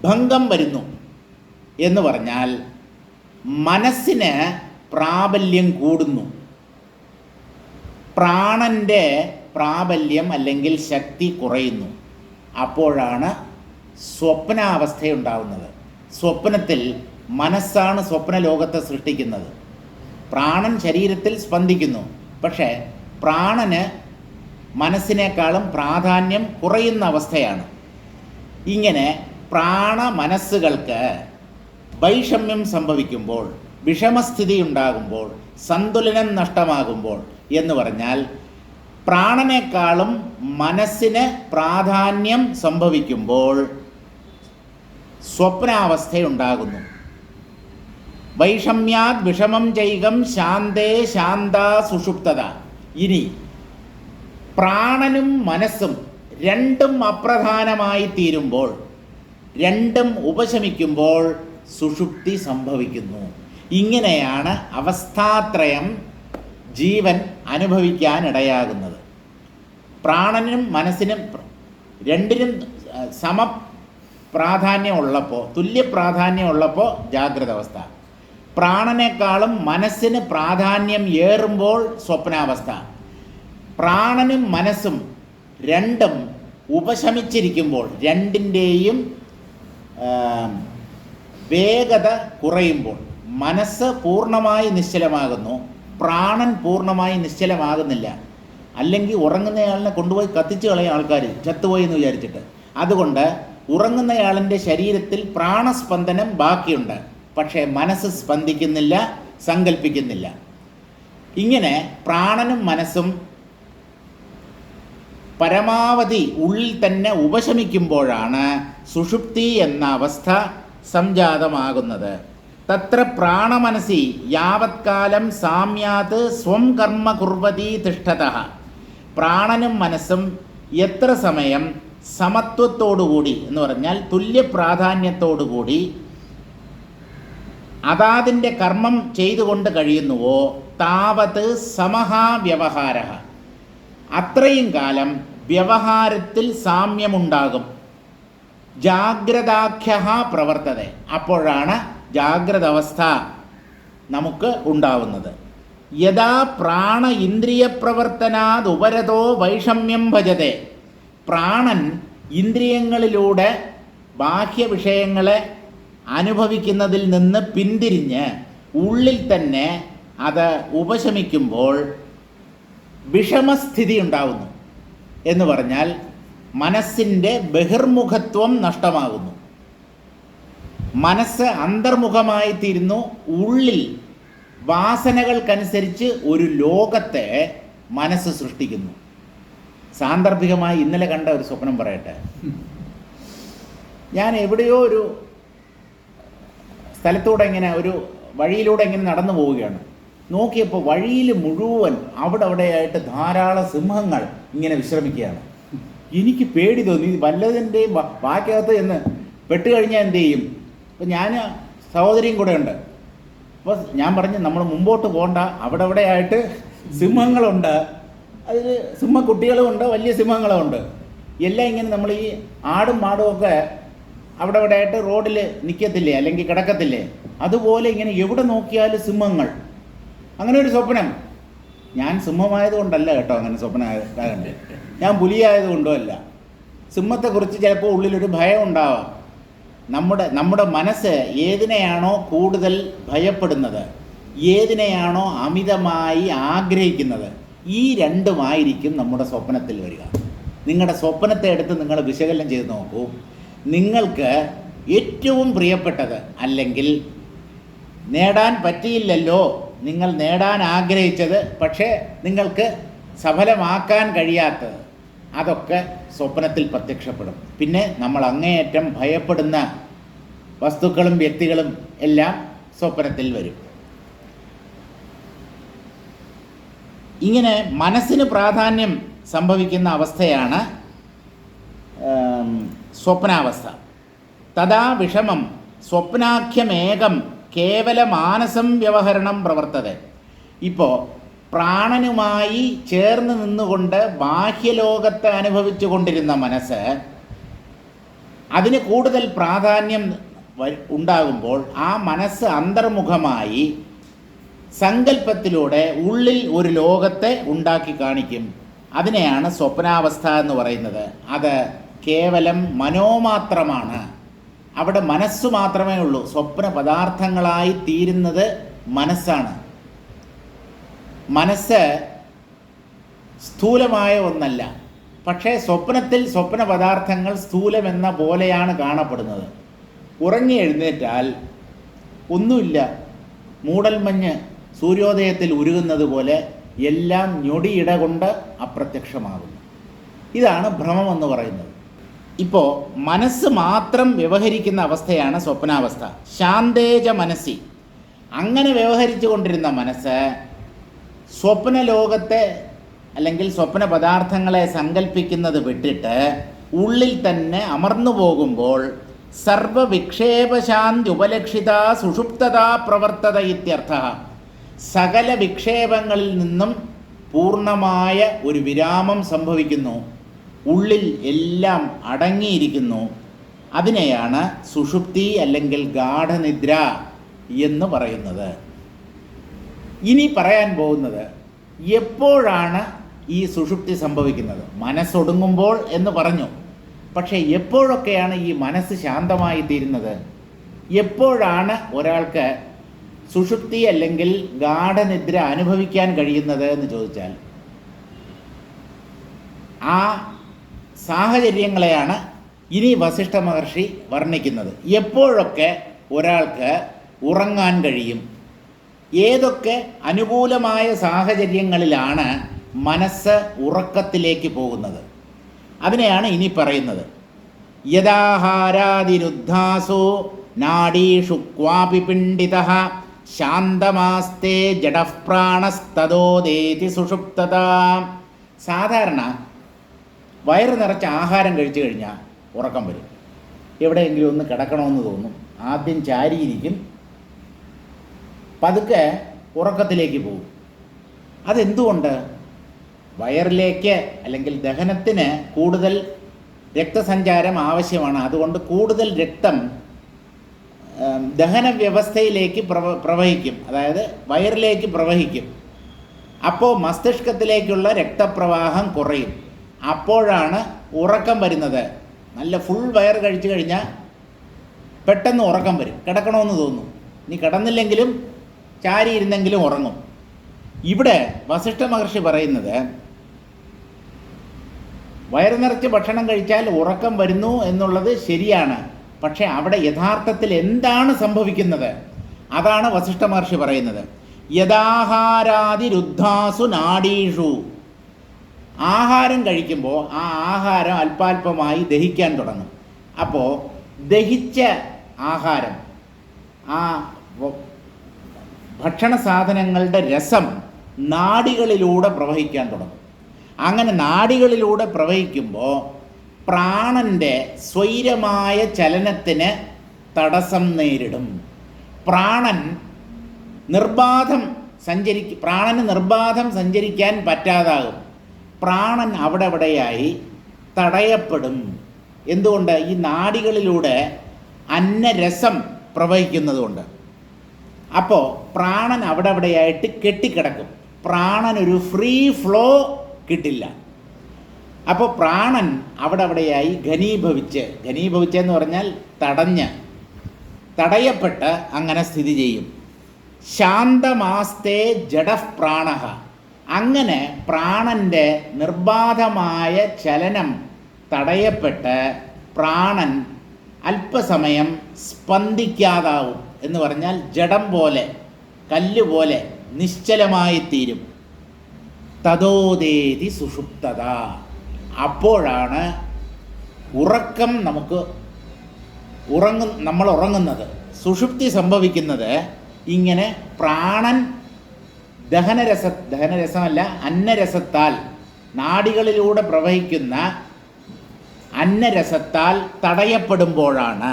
ഭംഗം വരുന്നു എന്ന് പറഞ്ഞാൽ മനസ്സിന് പ്രാബല്യം കൂടുന്നു. പ്രാണൻ്റെ പ്രാബല്യം അല്ലെങ്കിൽ ശക്തി കുറയുന്നു. അപ്പോഴാണ് സ്വപ്നാവസ്ഥയുണ്ടാകുന്നത്. സ്വപ്നത്തിൽ മനസ്സാണ് സ്വപ്ന ലോകത്തെ സൃഷ്ടിക്കുന്നത്. പ്രാണൻ ശരീരത്തിൽ സ്പന്ദിക്കുന്നു, പക്ഷേ പ്രാണന് മനസ്സിനേക്കാളും പ്രാധാന്യം കുറയുന്ന അവസ്ഥയാണ്. ഇങ്ങനെ പ്രാണമനസ്സുകൾക്ക് വൈഷമ്യം സംഭവിക്കുമ്പോൾ, വിഷമസ്ഥിതി ഉണ്ടാകുമ്പോൾ, സന്തുലനം നഷ്ടമാകുമ്പോൾ എന്ന് പറഞ്ഞാൽ പ്രാണനേക്കാളും മനസ്സിന് പ്രാധാന്യം സംഭവിക്കുമ്പോൾ സ്വപ്നാവസ്ഥയുണ്ടാകുന്നു. വൈഷമ്യാത് വിഷമം ചൈകം ശാന്തേ ശാന്താ സുഷുപ്തത. ഇനി പ്രാണനും മനസ്സും രണ്ടും അപ്രധാനമായി തീരുമ്പോൾ, രണ്ടും ഉപശമിക്കുമ്പോൾ സുഷുപ്തി സംഭവിക്കുന്നു. ഇങ്ങനെയാണ് അവസ്ഥാത്രയം ജീവൻ അനുഭവിക്കാനിടയാകുന്നത്. പ്രാണനും മനസ്സിനും രണ്ടിനും സമപ്രാധാന്യമുള്ളപ്പോൾ, തുല്യ പ്രാധാന്യമുള്ളപ്പോൾ ജാഗ്രത അവസ്ഥ, പ്രാണനേക്കാളും മനസ്സിന് പ്രാധാന്യം ഏറുമ്പോൾ സ്വപ്നാവസ്ഥ, പ്രാണനും മനസ്സും രണ്ടും ഉപശമിച്ചിരിക്കുമ്പോൾ, രണ്ടിൻ്റെയും വേഗത കുറയുമ്പോൾ, മനസ്സ് പൂർണ്ണമായി നിശ്ചലമാകുന്നു, പ്രാണൻ പൂർണ്ണമായി നിശ്ചലമാകുന്നില്ല. അല്ലെങ്കിൽ ഉറങ്ങുന്നയാളിനെ കൊണ്ടുപോയി കത്തിച്ച് കളയും ആൾക്കാർ, ചത്തുപോയി എന്ന് വിചാരിച്ചിട്ട്. അതുകൊണ്ട് ഉറങ്ങുന്നയാളിൻ്റെ ശരീരത്തിൽ പ്രാണസ്പന്ദനം ബാക്കിയുണ്ട്, പക്ഷേ മനസ്സ് സ്പന്ദിക്കുന്നില്ല, സങ്കല്പിക്കുന്നില്ല. ഇങ്ങനെ പ്രാണനും മനസ്സും പരമാവധി ഉള്ളിൽ തന്നെ ഉപശമിക്കുമ്പോഴാണ് സുഷുപ്തി എന്ന അവസ്ഥ സംജാതമാകുന്നത്. തത്ര പ്രാണമനസി യാവത്കാലം സാമ്യാത് സ്വം കർമ്മ കുർവതി തിഷ്ഠതഃ. പ്രാണനും മനസ്സും എത്ര സമയം സമത്വത്തോടുകൂടി എന്ന് പറഞ്ഞാൽ തുല്യ പ്രാധാന്യത്തോടുകൂടി അതാതിൻ്റെ കർമ്മം ചെയ്തുകൊണ്ട് കഴിയുന്നുവോ താവത് സമഹാവ്യവഹാര, അത്രയും കാലം വ്യവഹാരത്തിൽ സാമ്യമുണ്ടാകും. ജാഗ്രതാഖ്യ പ്രവർത്തത, അപ്പോഴാണ് ജാഗ്രത അവസ്ഥ നമുക്ക് ഉണ്ടാവുന്നത്. യഥാ പ്രാണ ഇന്ദ്രിയ പ്രവർത്തനാത് ഉപരതോ വൈഷമ്യം ഭജത്തെ. പ്രാണൻ ഇന്ദ്രിയങ്ങളിലൂടെ ബാഹ്യ വിഷയങ്ങളെ അനുഭവിക്കുന്നതിൽ നിന്ന് പിന്തിരിഞ്ഞ് ഉള്ളിൽ തന്നെ അത് ഉപശമിക്കുമ്പോൾ വിഷമസ്ഥിതി ഉണ്ടാകുന്നു. എന്ന് പറഞ്ഞാൽ മനസ്സിൻ്റെ ബഹിർമുഖത്വം നഷ്ടമാകുന്നു, മനസ്സ് അന്തർമുഖമായി തീരുന്നു. ഉള്ളിൽ വാസനകൾക്കനുസരിച്ച് ഒരു ലോകത്തെ മനസ്സ് സൃഷ്ടിക്കുന്നു. സാന്ദർഭികമായി ഇന്നലെ കണ്ട ഒരു സ്വപ്നം പറയട്ടെ. ഞാൻ എവിടെയോ ഒരു സ്ഥലത്തൂടെ ഇങ്ങനെ ഒരു വഴിയിലൂടെ ഇങ്ങനെ നടന്നു പോവുകയാണ്. നോക്കിയപ്പോൾ വഴിയിൽ മുഴുവൻ അവിടെയായിട്ട് ധാരാളം സിംഹങ്ങൾ ഇങ്ങനെ വിശ്രമിക്കുകയാണ്. എനിക്ക് പേടി തോന്നി, വല്ലതിൻ്റെയും വാക്കകത്ത് എന്ന് പെട്ടുകഴിഞ്ഞാൽ എന്ത് ചെയ്യും? അപ്പോൾ ഞാൻ സഹോദരിയും കൂടെ ഉണ്ട്. അപ്പോൾ ഞാൻ പറഞ്ഞു നമ്മൾ മുമ്പോട്ട് പോകണ്ട, അവിടെയായിട്ട് സിംഹങ്ങളുണ്ട്. അതിൽ സിംഹക്കുട്ടികളും ഉണ്ട്, വലിയ സിംഹങ്ങളും ഉണ്ട്. എല്ലാം ഇങ്ങനെ നമ്മൾ ഈ ആടും മാടും ഒക്കെ അവിടെയായിട്ട് റോഡിൽ നിൽക്കത്തില്ലേ, അല്ലെങ്കിൽ കിടക്കത്തില്ലേ, അതുപോലെ ഇങ്ങനെ എവിടെ നോക്കിയാലും സിംഹങ്ങൾ. അങ്ങനെ ഒരു സ്വപ്നം. ഞാൻ സിംഹമായതുകൊണ്ടല്ല കേട്ടോ അങ്ങനെ സ്വപ്നം ആകണ്ടേ, ഞാൻ പുലിയായതുകൊണ്ടോ അല്ല. സിംഹത്തെക്കുറിച്ച് ചിലപ്പോൾ ഉള്ളിലൊരു ഭയം ഉണ്ടാവാം. നമ്മുടെ മനസ്സ് ഏതിനെയാണോ കൂടുതൽ ഭയപ്പെടുന്നത്, ഏതിനെയാണോ അമിതമായി ആഗ്രഹിക്കുന്നത്, ഈ രണ്ടുമായിരിക്കും നമ്മുടെ സ്വപ്നത്തിൽ വരിക. നിങ്ങളുടെ സ്വപ്നത്തെ എടുത്ത് നിങ്ങൾ വിശകലനം ചെയ്ത് നോക്കൂ. നിങ്ങൾക്ക് ഏറ്റവും പ്രിയപ്പെട്ടത്, അല്ലെങ്കിൽ നേടാൻ പറ്റിയില്ലല്ലോ, നിങ്ങൾ നേടാൻ ആഗ്രഹിച്ചത് പക്ഷേ നിങ്ങൾക്ക് സഫലമാക്കാൻ കഴിയാത്തത്, അതൊക്കെ സ്വപ്നത്തിൽ പ്രത്യക്ഷപ്പെടും. പിന്നെ നമ്മൾ അങ്ങേയറ്റം ഭയപ്പെടുന്ന വസ്തുക്കളും വ്യക്തികളും എല്ലാം സ്വപ്നത്തിൽ വരും. ഇങ്ങനെ മനസ്സിന് പ്രാധാന്യം സംഭവിക്കുന്ന അവസ്ഥയാണ് സ്വപ്നാവസ്ഥ. തഥാ വിഷമം സ്വപ്നാഖ്യമേകം കേവല മാനസം വ്യവഹരണം പ്രവർത്തത. ഇപ്പോൾ പ്രാണനുമായി ചേർന്ന് നിന്നുകൊണ്ട് ബാഹ്യലോകത്തെ അനുഭവിച്ചു കൊണ്ടിരുന്ന മനസ്സ് അതിന് കൂടുതൽ പ്രാധാന്യം ഉണ്ടാകുമ്പോൾ ആ മനസ്സ് അന്തർമുഖമായി സങ്കല്പത്തിലൂടെ ഉള്ളിൽ ഒരു ലോകത്തെ ഉണ്ടാക്കി കാണിക്കും. അതിനെയാണ് സ്വപ്നാവസ്ഥ എന്ന് പറയുന്നത്. അത് കേവലം മനോമാത്രമാണ്. അവിടെ മനസ്സ് മാത്രമേ ഉള്ളൂ. സ്വപ്ന പദാർത്ഥങ്ങളായി തീരുന്നത് മനസ്സാണ്. മനസ്സ് സ്ഥൂലമായ ഒന്നല്ല. പക്ഷേ സ്വപ്നത്തിൽ സ്വപ്ന പദാർത്ഥങ്ങൾ സ്ഥൂലമെന്ന പോലെയാണ് കാണപ്പെടുന്നത്. ഉറങ്ങി എഴുന്നേറ്റാൽ ഒന്നുമില്ല, മൂടൽമഞ്ഞ് സൂര്യോദയത്തിൽ ഉരുകുന്നത് പോലെ എല്ലാം ഞൊടിയിട കൊണ്ട് അപ്രത്യക്ഷമാകുന്നു. ഇതാണ് ഭ്രമമെന്ന് പറയുന്നത്. ഇപ്പോൾ മനസ്സ് മാത്രം വ്യവഹരിക്കുന്ന അവസ്ഥയാണ് സ്വപ്നാവസ്ഥ. ശാന്തേജ മനസ്സി. അങ്ങനെ വ്യവഹരിച്ചു കൊണ്ടിരുന്ന മനസ്സ് സ്വപ്നലോകത്തെ അല്ലെങ്കിൽ സ്വപ്ന പദാർത്ഥങ്ങളെ സങ്കല്പിക്കുന്നത് വിട്ടിട്ട് ഉള്ളിൽ തന്നെ അമർന്നു പോകുമ്പോൾ സർവവിക്ഷേപശാന്തി ഉപലക്ഷിത സുഷുപ്തത പ്രവർത്തത ഇത്യർത്ഥ. സകല വിക്ഷേപങ്ങളിൽ നിന്നും പൂർണ്ണമായ ഒരു വിരാമം സംഭവിക്കുന്നു, ഉള്ളിൽ എല്ലാം അടങ്ങിയിരിക്കുന്നു. അതിനെയാണ് സുഷുപ്തി അല്ലെങ്കിൽ ഗാഠനിദ്ര എന്ന് പറയുന്നത്. ഇനി പറയാൻ പോകുന്നത് എപ്പോഴാണ് ഈ സുഷുപ്തി സംഭവിക്കുന്നത്. മനസ്സൊടുങ്ങുമ്പോൾ എന്ന് പറഞ്ഞു. പക്ഷേ എപ്പോഴൊക്കെയാണ് ഈ മനസ്സ് ശാന്തമായി തീരുന്നത്? എപ്പോഴാണ് ഒരാൾക്ക് സുഷുപ്തി അല്ലെങ്കിൽ ഗാഠനിദ്ര അനുഭവിക്കാൻ കഴിയുന്നത് എന്ന് ചോദിച്ചാൽ ആ സാഹചര്യങ്ങളെയാണ് ഇനി വസിഷ്ഠ മഹർഷി വർണ്ണിക്കുന്നത്. എപ്പോഴൊക്കെ ഒരാൾക്ക് ഉറങ്ങാൻ കഴിയും, ഏതൊക്കെ അനുകൂലമായ സാഹചര്യങ്ങളിലാണ് മനസ്സ് ഉറക്കത്തിലേക്ക് പോകുന്നത്, അതിനെയാണ് ഇനി പറയുന്നത്. യദാഹാരാദിരുദ്ധാസോ നാഡീഷു ക്വാപി പിണ്ഡിതഃ ശാന്തമാസ്തേ ജഡഃപ്രാണസ്തദോദേതി സുഷുപ്തത. സാധാരണ വയറ് നിറച്ച് ആഹാരം കഴിച്ചു കഴിഞ്ഞാൽ ഉറക്കം വരും. എവിടെയെങ്കിലും ഒന്ന് കിടക്കണമെന്ന് തോന്നും. ആദ്യം ചാരിയിരിക്കും, പതുക്കെ ഉറക്കത്തിലേക്ക് പോകും. അതെന്തുകൊണ്ട്? വയറിലേക്ക് അല്ലെങ്കിൽ ദഹനത്തിന് കൂടുതൽ രക്തസഞ്ചാരം ആവശ്യമാണ്. അതുകൊണ്ട് കൂടുതൽ രക്തം ദഹന വ്യവസ്ഥയിലേക്ക് പ്രവഹിക്കും, അതായത് വയറിലേക്ക് പ്രവഹിക്കും. അപ്പോൾ മസ്തിഷ്കത്തിലേക്കുള്ള രക്തപ്രവാഹം കുറയും. അപ്പോഴാണ് ഉറക്കം വരുന്നത്. നല്ല ഫുൾ വയർ കഴിച്ചു കഴിഞ്ഞാൽ പെട്ടെന്ന് ഉറക്കം വരും, കിടക്കണമെന്ന് തോന്നും. ഇനി കിടന്നില്ലെങ്കിലും ചാരിയിരുന്നെങ്കിലും ഉറങ്ങും. ഇവിടെ വസിഷ്ഠ മഹർഷി പറയുന്നത് വയറ് നിറച്ച് ഭക്ഷണം കഴിച്ചാൽ ഉറക്കം വരുന്നു എന്നുള്ളത് ശരിയാണ്. പക്ഷേ അവിടെ യഥാർത്ഥത്തിൽ എന്താണ് സംഭവിക്കുന്നത് അതാണ് വസിഷ്ഠ മഹർഷി പറയുന്നത്. യദാഹാരാദിരുദ്ധാസു നാഡീഷു. ആഹാരം കഴിക്കുമ്പോൾ ആ ആഹാരം അല്പാൽപമായി ദഹിക്കാൻ തുടങ്ങും. അപ്പോൾ ദഹിച്ച ആഹാരം, ആ ഭക്ഷണ സാധനങ്ങളുടെ രസം നാഡികളിലൂടെ പ്രവഹിക്കാൻ തുടങ്ങും. അങ്ങനെ നാഡികളിലൂടെ പ്രവഹിക്കുമ്പോൾ പ്രാണൻ്റെ സ്വൈരമായ ചലനത്തിന് തടസ്സം നേരിടും. പ്രാണന് നിർബാധം സഞ്ചരിക്കാൻ പറ്റാതാകും. പ്രാണൻ അവിടെയായി തടയപ്പെടും. എന്തുകൊണ്ട്? ഈ നാഡികളിലൂടെ അന്നരസം പ്രവഹിക്കുന്നതുകൊണ്ട്. അപ്പോൾ പ്രാണൻ അവിടെയായിട്ട് കെട്ടിക്കിടക്കും. പ്രാണനൊരു ഫ്രീ ഫ്ലോ കിട്ടില്ല. അപ്പോൾ പ്രാണൻ അവിടെയായി ഘനീഭവിച്ചെന്ന് പറഞ്ഞാൽ തടയപ്പെട്ട് അങ്ങനെ സ്ഥിതി ചെയ്യും. ശാന്തമാസ്തേ ജഡഃപ്രാണഃ. അങ്ങനെ പ്രാണൻ്റെ നിർബാധമായ ചലനം തടയപ്പെട്ട് പ്രാണൻ അല്പസമയം സ്പന്ദിക്കാതാവും. എന്ന് പറഞ്ഞാൽ ജഡം പോലെ, കല്ലുപോലെ നിശ്ചലമായിത്തീരും. തദോദേതി സുഷുപ്തത. അപ്പോഴാണ് ഉറക്കം നമ്മൾ ഉറങ്ങുന്നത്. സുഷുപ്തി സംഭവിക്കുന്നത് ഇങ്ങനെ പ്രാണൻ ദഹനരസമല്ല അന്നരസത്താൽ, നാഡികളിലൂടെ പ്രവഹിക്കുന്ന അന്നരസത്താൽ തടയപ്പെടുമ്പോഴാണ്.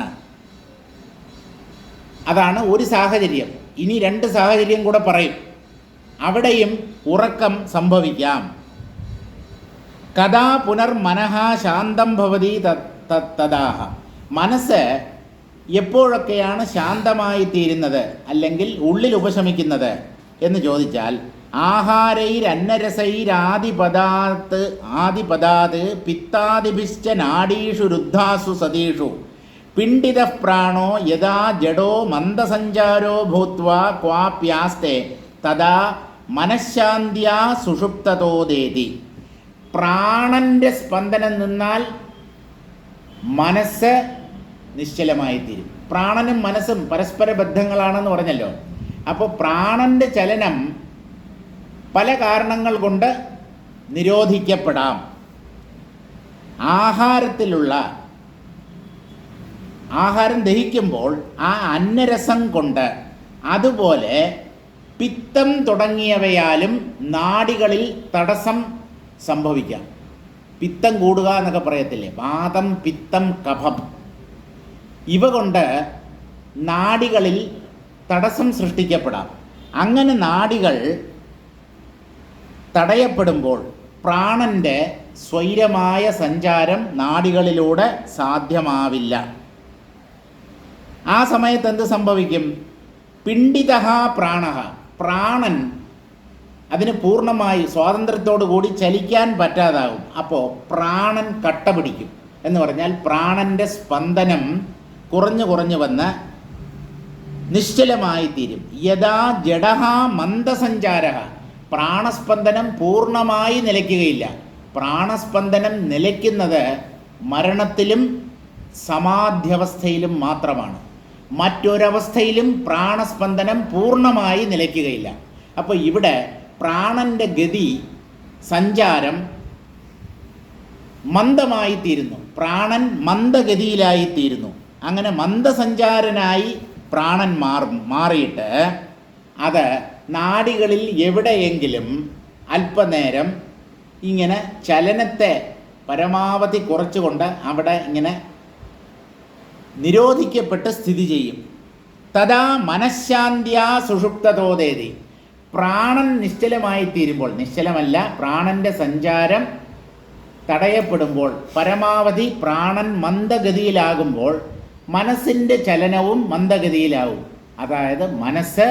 അതാണ് ഒരു സാഹചര്യം. ഇനി രണ്ട് സാഹചര്യം കൂടെ പറയും. അവിടെയും ഉറക്കം സംഭവിക്കാം. കഥാ പുനർമനഃ ശാന്തം ഭവതി തദാഹ. മനസ്സ് എപ്പോഴൊക്കെയാണ് ശാന്തമായി തീരുന്നത് അല്ലെങ്കിൽ ഉള്ളിൽ ഉപശമിക്കുന്നത് എന്ന് ചോദിച്ചാൽ ആദിപദാത് പിത്താദിഭിശ്ച നാഡീഷു രുദ്ധാസു സതീഷു പിണ്ഡിത പ്രാണോ യഥാ ജഡോ മന്ദസഞ്ചാരോ ഭൂത്വാ ക്വാപ്യാസ്തെ തഥാ മനഃശാന്ത്യാ സുഷുപ്തതോദേതി. പ്രാണന്റെ സ്പന്ദനം നിന്നാൽ മനസ്സ് നിശ്ചലമായിത്തീരും. പ്രാണനും മനസ്സും പരസ്പര ബദ്ധങ്ങളാണെന്ന് പറഞ്ഞല്ലോ. അപ്പോൾ പ്രാണന്റെ ചലനം പല കാരണങ്ങൾ കൊണ്ട് നിരോധിക്കപ്പെടാം. ആഹാരം ദഹിക്കുമ്പോൾ ആ അന്നരസം കൊണ്ട്, അതുപോലെ പിത്തം തുടങ്ങിയവയാലും നാഡികളിൽ തടസ്സം സംഭവിക്കാം. പിത്തം കൂടുക എന്നൊക്കെ പറയത്തില്ലേ, വാതം, പിത്തം, കഫം, ഇവ കൊണ്ട് നാഡികളിൽ തടസ്സം സൃഷ്ടിക്കപ്പെടാം. അങ്ങനെ നാഡികൾ തടയപ്പെടുമ്പോൾ പ്രാണന്റെ സ്വൈരമായ സഞ്ചാരം നാഡികളിലൂടെ സാധ്യമാവില്ല. ആ സമയത്ത് എന്ത് സംഭവിക്കും? പിണ്ഡിതഃ പ്രാണഃ, പ്രാണൻ അതിന് പൂർണ്ണമായി സ്വാതന്ത്ര്യത്തോടു കൂടി ചലിക്കാൻ പറ്റാതാകും. അപ്പോൾ പ്രാണൻ കട്ട പിടിക്കും. എന്ന് പറഞ്ഞാൽ പ്രാണന്റെ സ്പന്ദനം കുറഞ്ഞു കുറഞ്ഞു വന്ന് നിശ്ചലമായിത്തീരും. യഥാ ജഡഃ മന്ദസഞ്ചാരഃ, പ്രാണസ്പന്ദനം പൂർണ്ണമായി നിലയ്ക്കുകയില്ല. പ്രാണസ്പന്ദനം നിലയ്ക്കുന്നത് മരണത്തിലും സമാധ്യവസ്ഥയിലും മാത്രമാണ്. മറ്റൊരവസ്ഥയിലും പ്രാണസ്പന്ദനം പൂർണ്ണമായി നിലയ്ക്കുകയില്ല. അപ്പോൾ ഇവിടെ പ്രാണന്റെ ഗതി, സഞ്ചാരം മന്ദമായിത്തീരുന്നു. പ്രാണൻ മന്ദഗതിയിലായിത്തീരുന്നു. അങ്ങനെ മന്ദസഞ്ചാരനായി പ്രാണൻ മാറിയിട്ട് അത് നാഡികളിൽ എവിടെയെങ്കിലും അല്പനേരം ഇങ്ങനെ ചലനത്തെ പരമാവധി കുറച്ചുകൊണ്ട് അവിടെ ഇങ്ങനെ നിരോധിക്കപ്പെട്ട് സ്ഥിതി ചെയ്യും. തഥാ മനഃശാന്ത്യാ സുഷുപ്തതോദേതി, പ്രാണൻ നിശ്ചലമായിത്തീരുമ്പോൾ, നിശ്ചലമല്ല, പ്രാണന്റെ സഞ്ചാരം തടയപ്പെടുമ്പോൾ, പരമാവധി പ്രാണൻ മന്ദഗതിയിലാകുമ്പോൾ മനസ്സിൻ്റെ ചലനവും മന്ദഗതിയിലാവും. അതായത് മനസ്സ്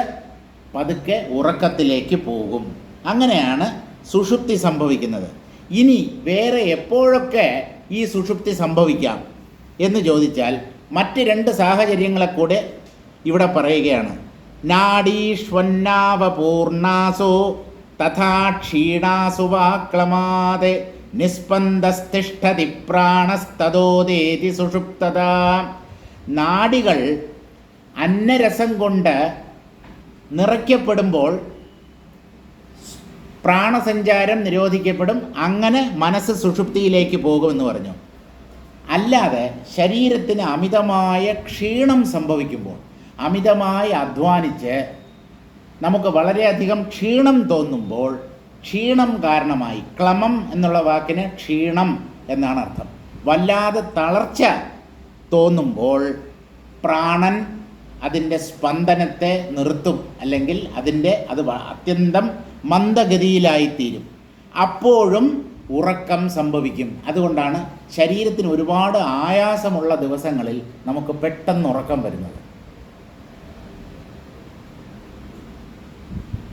പതുക്കെ ഉറക്കത്തിലേക്ക് പോകും. അങ്ങനെയാണ് സുഷുപ്തി സംഭവിക്കുന്നത്. ഇനി വേറെ എപ്പോഴൊക്കെ ഈ സുഷുപ്തി സംഭവിക്കാം എന്ന് ചോദിച്ചാൽ മറ്റ് രണ്ട് സാഹചര്യങ്ങളെ കൂടെ ഇവിടെ പറയുകയാണ്. നാഡീഷ്വന്നാവപൂർണാസു തഥാ ക്ഷീണാസു വാക്ലമാതെ നിസ്പന്ദസ്തിഷ്ഠതി പ്രാണസ്തതോദേതി സുഷുപ്തത. നാഡികൾ അന്നരസം കൊണ്ട് നിറയ്ക്കപ്പെടുമ്പോൾ പ്രാണസഞ്ചാരം നിരോധിക്കപ്പെടും. അങ്ങനെ മനസ്സ് സുഷുപ്തിയിലേക്ക് പോകുമെന്ന് പറഞ്ഞു. അല്ലാതെ ശരീരത്തിന് അമിതമായ ക്ഷീണം സംഭവിക്കുമ്പോൾ, അമിതമായി അധ്വാനിച്ച് നമുക്ക് വളരെയധികം ക്ഷീണം തോന്നുമ്പോൾ, ക്ഷീണം കാരണമായി, ക്ലമം എന്നുള്ള വാക്കിന് ക്ഷീണം എന്നാണ് അർത്ഥം, വല്ലാതെ തളർച്ച തോന്നുമ്പോൾ പ്രാണൻ അതിൻ്റെ സ്പന്ദനത്തെ നിർത്തും, അല്ലെങ്കിൽ അത് അത്യന്തം മന്ദഗതിയിലായിത്തീരും. അപ്പോഴും ഉറക്കം സംഭവിക്കും. അതുകൊണ്ടാണ് ശരീരത്തിന് ഒരുപാട് ആയാസമുള്ള ദിവസങ്ങളിൽ നമുക്ക് പെട്ടെന്ന് ഉറക്കം വരുന്നത്.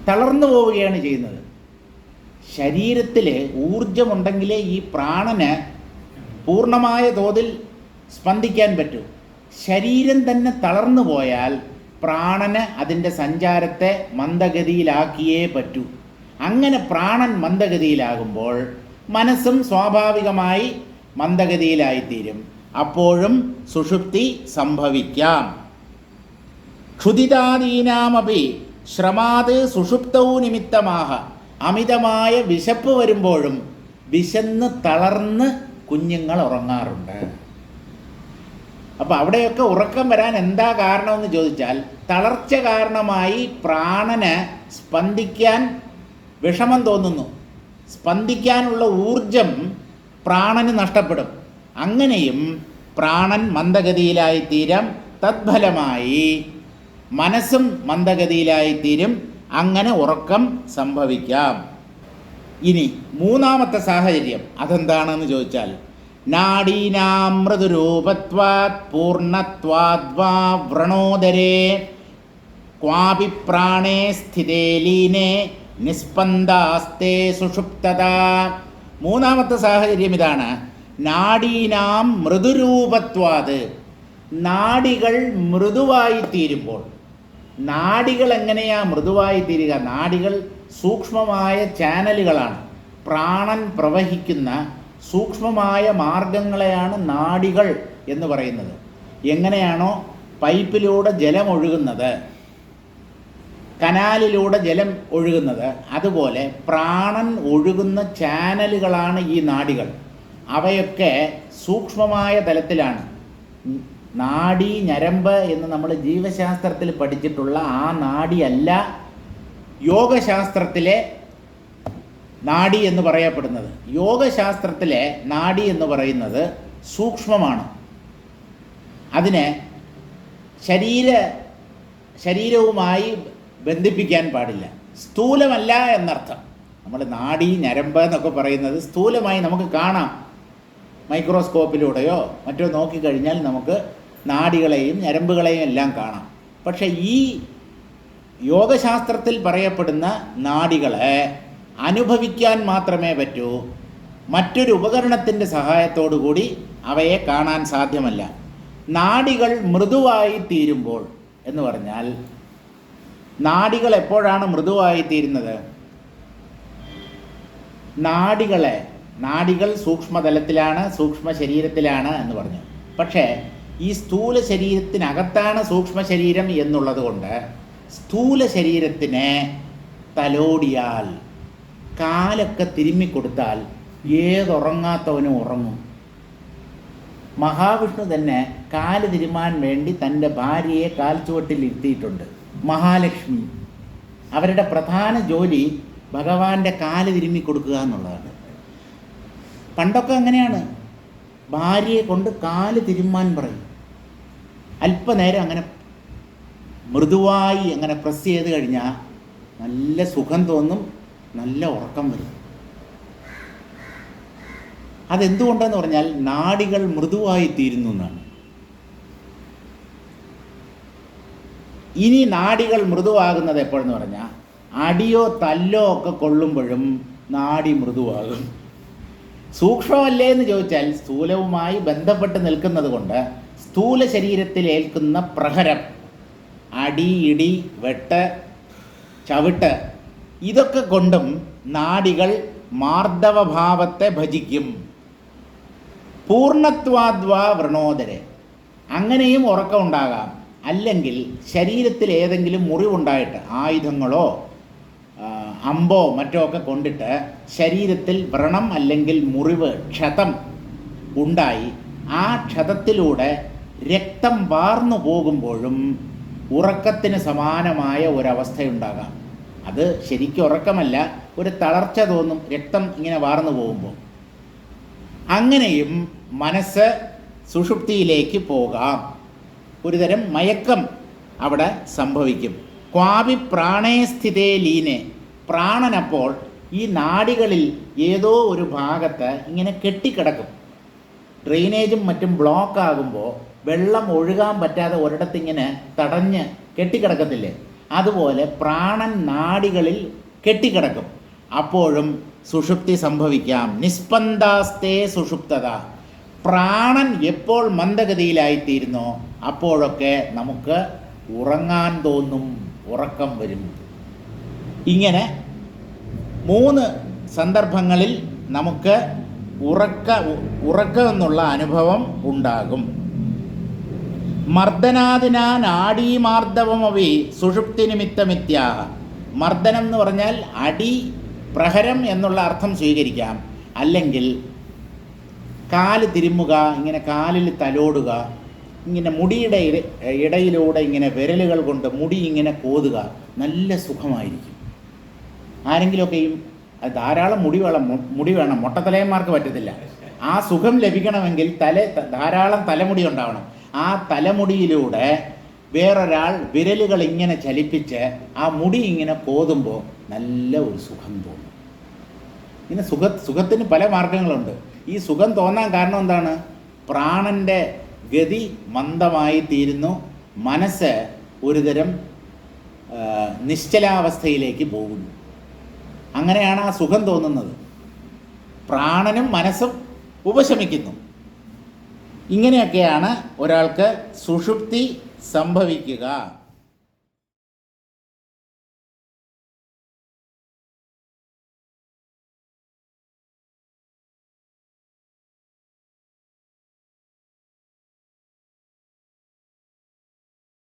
തളർന്നു പോവുകയാണ് ചെയ്യുന്നത്. ശരീരത്തിൽ ഊർജമുണ്ടെങ്കിലേ ഈ പ്രാണന് പൂർണ്ണമായ തോതിൽ സ്പന്ദിക്കാൻ പറ്റൂ. ശരീരം തന്നെ തളർന്നു പോയാൽ പ്രാണന് അതിൻ്റെ സഞ്ചാരത്തെ മന്ദഗതിയിലാക്കിയേ പറ്റൂ. അങ്ങനെ പ്രാണൻ മന്ദഗതിയിലാകുമ്പോൾ മനസ്സും സ്വാഭാവികമായി മന്ദഗതിയിലായിത്തീരും. അപ്പോഴും സുഷുപ്തി സംഭവിക്കാം. ക്ഷുദിതാദീനാമപി ശ്രമാത് സുഷുപ്തൗ നിമിത്തമാഹ. അമിതമായ വിശപ്പ് വരുമ്പോഴും വിശന്ന് തളർന്ന് കുഞ്ഞുങ്ങൾ ഉറങ്ങാറുണ്ട്. അപ്പോൾ അവിടെയൊക്കെ ഉറക്കം വരാൻ എന്താ കാരണമെന്ന് ചോദിച്ചാൽ, തളർച്ച കാരണമായി പ്രാണന് സ്പന്ദിക്കാൻ വിഷമം തോന്നുന്നു. സ്പന്ദിക്കാനുള്ള ഊർജം പ്രാണന് നഷ്ടപ്പെടും. അങ്ങനെയും പ്രാണൻ മന്ദഗതിയിലായിത്തീരാം. തദ്ഫലമായി മനസ്സും മന്ദഗതിയിലായിത്തീരും. അങ്ങനെ ഉറക്കം സംഭവിക്കാം. ഇനി മൂന്നാമത്തെ സാഹചര്യം അതെന്താണെന്ന് ചോദിച്ചാൽ, നാഡീനാം മൃദുരൂപത്വാത് പൂർണ്ണത്വാദ്വാ വ്രണോദരേ ക്വാപി പ്രാണേ സ്ഥിതേ ലീനേ നിസ്പന്ദാസ്തേ സുഷുപ്തത. മൂന്നാമത്തെ സാഹചര്യം ഇതാണ്. നാഡീനാം മൃദുരൂപത്വാത്, നാഡികൾ മൃദുവായിത്തീരുമ്പോൾ, നാഡികൾ എങ്ങനെയാ മൃദുവായി തീരുക? നാഡികൾ സൂക്ഷ്മമായ ചാനലുകളാണ്. പ്രാണൻ പ്രവഹിക്കുന്ന സൂക്ഷ്മമായ മാർഗങ്ങളെയാണ് നാഡികൾ എന്ന് പറയുന്നത്. എങ്ങനെയാണോ പൈപ്പിലൂടെ ജലം ഒഴുകുന്നത്, കനാലിലൂടെ ജലം ഒഴുകുന്നത്, അതുപോലെ പ്രാണൻ ഒഴുകുന്ന ചാനലുകളാണ് ഈ നാഡികൾ. അവയൊക്കെ സൂക്ഷ്മമായ തലത്തിലാണ്. നാഡി ഞരമ്പ് എന്ന് നമ്മൾ ജീവശാസ്ത്രത്തിൽ പഠിച്ചിട്ടുള്ള ആ നാഡിയല്ല യോഗശാസ്ത്രത്തിലെ നാഡി എന്ന് പറയപ്പെടുന്നത്. യോഗശാസ്ത്രത്തിലെ നാഡി എന്ന് പറയുന്നത് സൂക്ഷ്മമാണ്. അതിനെ ശരീരവുമായി ബന്ധിപ്പിക്കാൻ പാടില്ല. സ്ഥൂലമല്ല എന്നർത്ഥം. നമ്മൾ നാഡി ഞരമ്പ് എന്നൊക്കെ പറയുന്നത് സ്ഥൂലമായി നമുക്ക് കാണാം. മൈക്രോസ്കോപ്പിലൂടെയോ മറ്റോ നോക്കിക്കഴിഞ്ഞാൽ നമുക്ക് നാഡികളെയും ഞരമ്പുകളെയും എല്ലാം കാണാം. പക്ഷേ ഈ യോഗശാസ്ത്രത്തിൽ പറയപ്പെടുന്ന നാഡികളെ അനുഭവിക്കാൻ മാത്രമേ പറ്റൂ. മറ്റൊരു ഉപകരണത്തിൻ്റെ സഹായത്തോടു കൂടി അവയെ കാണാൻ സാധ്യമല്ല. നാഡികൾ മൃദുവായി തീരുമ്പോൾ എന്ന് പറഞ്ഞാൽ, നാഡികൾ എപ്പോഴാണ് മൃദുവായി തീരുന്നത്? നാഡികൾ സൂക്ഷ്മതലത്തിലാണ്, സൂക്ഷ്മ ശരീരത്തിലാണ് എന്ന് പറഞ്ഞു. പക്ഷേ ഈ സ്ഥൂല ശരീരത്തിനകത്താണ് സൂക്ഷ്മ ശരീരം എന്നുള്ളത് കൊണ്ട് സ്ഥൂല ശരീരത്തിനെ തലോടിയാൽ, കാലൊക്കെ തിരുമ്മിക്കൊടുത്താൽ ഏതുറങ്ങാത്തവനും ഉറങ്ങും. മഹാവിഷ്ണു തന്നെ കാല് തിരുമാൻ വേണ്ടി തൻ്റെ ഭാര്യയെ കാൽച്ചുവട്ടിൽ ഇരുത്തിയിട്ടുണ്ട്. മഹാലക്ഷ്മി അവരുടെ പ്രധാന ജോലി ഭഗവാന്റെ കാല് തിരുമ്മി കൊടുക്കുക എന്നുള്ളതാണ്. പണ്ടൊക്കെ അങ്ങനെയാണ്, ഭാര്യയെ കൊണ്ട് കാല് തിരുമ്മാൻ പറയും. അല്പനേരം അങ്ങനെ മൃദുവായി അങ്ങനെ പ്രസ് ചെയ്ത് കഴിഞ്ഞാൽ നല്ല സുഖം തോന്നും, നല്ല ഉറക്കം വരും. അതെന്തുകൊണ്ടെന്ന് പറഞ്ഞാൽ നാഡികൾ മൃദുവായി തീരുന്നു എന്നാണ്. ഇനി നാഡികൾ മൃദുവാകുന്നത് എപ്പോഴെന്ന് പറഞ്ഞാൽ അടിയോ തല്ലോ ഒക്കെ കൊള്ളുമ്പോഴും നാഡി മൃദുവാകും. സൂക്ഷ്മമല്ലേ എന്ന് ചോദിച്ചാൽ സ്ഥൂലവുമായി ബന്ധപ്പെട്ട് നിൽക്കുന്നത് കൊണ്ട് സ്ഥൂല ശരീരത്തിൽ ഏൽക്കുന്ന പ്രഹരം, അടി, ഇടി, വെട്ട്, ചവിട്ട്, ഇതൊക്കെ കൊണ്ടും നാഡികൾ മാർദ്ദവഭാവത്തെ ഭജിക്കും. പൂർണ്ണത്വാദ്വാ വ്രണോദരെ, അങ്ങനെയും ഉറക്കമുണ്ടാകാം. അല്ലെങ്കിൽ ശരീരത്തിൽ ഏതെങ്കിലും മുറിവുണ്ടായിട്ട്, ആയുധങ്ങളോ അമ്പോ മറ്റോ ഒക്കെ കൊണ്ടിട്ട് ശരീരത്തിൽ വ്രണം അല്ലെങ്കിൽ മുറിവ്, ക്ഷതം ഉണ്ടായി ആ ക്ഷതത്തിലൂടെ രക്തം വാർന്നു പോകുമ്പോഴും ഉറക്കത്തിന് സമാനമായ ഒരവസ്ഥയുണ്ടാകാം. അത് ശരിക്കും ഉറക്കമല്ല, ഒരു തളർച്ച തോന്നും രക്തം ഇങ്ങനെ വാർന്നു പോകുമ്പോൾ. അങ്ങനെയും മനസ്സ് സുഷുപ്തിയിലേക്ക് പോകാം. ഒരുതരം മയക്കം അവിടെ സംഭവിക്കും. ക്വാപി പ്രാണേ സ്ഥിതേ ലീനെ, പ്രാണനപ്പോൾ ഈ നാഡികളിൽ ഏതോ ഒരു ഭാഗത്ത് ഇങ്ങനെ കെട്ടിക്കിടക്കും. ഡ്രെയിനേജും മറ്റും ബ്ലോക്ക് ആകുമ്പോൾ വെള്ളം ഒഴുകാൻ പറ്റാതെ ഒരിടത്തിങ്ങനെ തടഞ്ഞ് കെട്ടിക്കിടക്കത്തില്ലേ, അതുപോലെ പ്രാണൻ നാഡികളിൽ കെട്ടിക്കിടക്കും. അപ്പോഴും സുഷുപ്തി സംഭവിക്കാം. നിസ്പന്ദാസ്തേ സുഷുപ്തത, പ്രാണൻ എപ്പോൾ മന്ദഗതിയിലായിത്തീരുന്നോ അപ്പോഴൊക്കെ നമുക്ക് ഉറങ്ങാൻ തോന്നും, ഉറക്കം വരും. ഇങ്ങനെ 3 സന്ദർഭങ്ങളിൽ നമുക്ക് ഉറക്കം എന്നുള്ള അനുഭവം ഉണ്ടാകും. മർദ്ദനാദിനാ നാഡീമാർദ്ദവമവി സുഷുപ്തി നിമിത്തമിത്യാഹ. മർദ്ദനം എന്ന് പറഞ്ഞാൽ അടി, പ്രഹരം എന്നുള്ള അർത്ഥം സ്വീകരിക്കാം. അല്ലെങ്കിൽ കാല് തിരുമ്മുക, ഇങ്ങനെ കാലിൽ തലോടുക, ഇങ്ങനെ മുടിയുടെ ഇടയിലൂടെ ഇങ്ങനെ വിരലുകൾ കൊണ്ട് മുടി ഇങ്ങനെ കോതുക, നല്ല സുഖമായിരിക്കും. ആരെങ്കിലുമൊക്കെയും ധാരാളം മുടി വേണം, മൊട്ടത്തലയന്മാർക്ക് പറ്റത്തില്ല. ആ സുഖം ലഭിക്കണമെങ്കിൽ ധാരാളം തലമുടി ഉണ്ടാവണം. ആ തലമുടിയിലൂടെ വേറൊരാൾ വിരലുകൾ ഇങ്ങനെ ചലിപ്പിച്ച് ആ മുടി ഇങ്ങനെ കോതുമ്പോൾ നല്ല ഒരു സുഖം തോന്നും. ഇങ്ങനെ സുഖത്തിന് പല മാർഗങ്ങളുണ്ട്. ഈ സുഖം തോന്നാൻ കാരണം എന്താണ്? പ്രാണൻ്റെ ഗതി മന്ദമായി തീരുന്നു, മനസ്സ് ഒരുതരം നിശ്ചലാവസ്ഥയിലേക്ക് പോകുന്നു. അങ്ങനെയാണ് ആ സുഖം തോന്നുന്നത്. പ്രാണനും മനസ്സും ഉപശമിക്കുന്നു. ഇങ്ങനെയൊക്കെയാണ് ഒരാൾക്ക് സുഷുപ്തി സംഭവിക്കുക.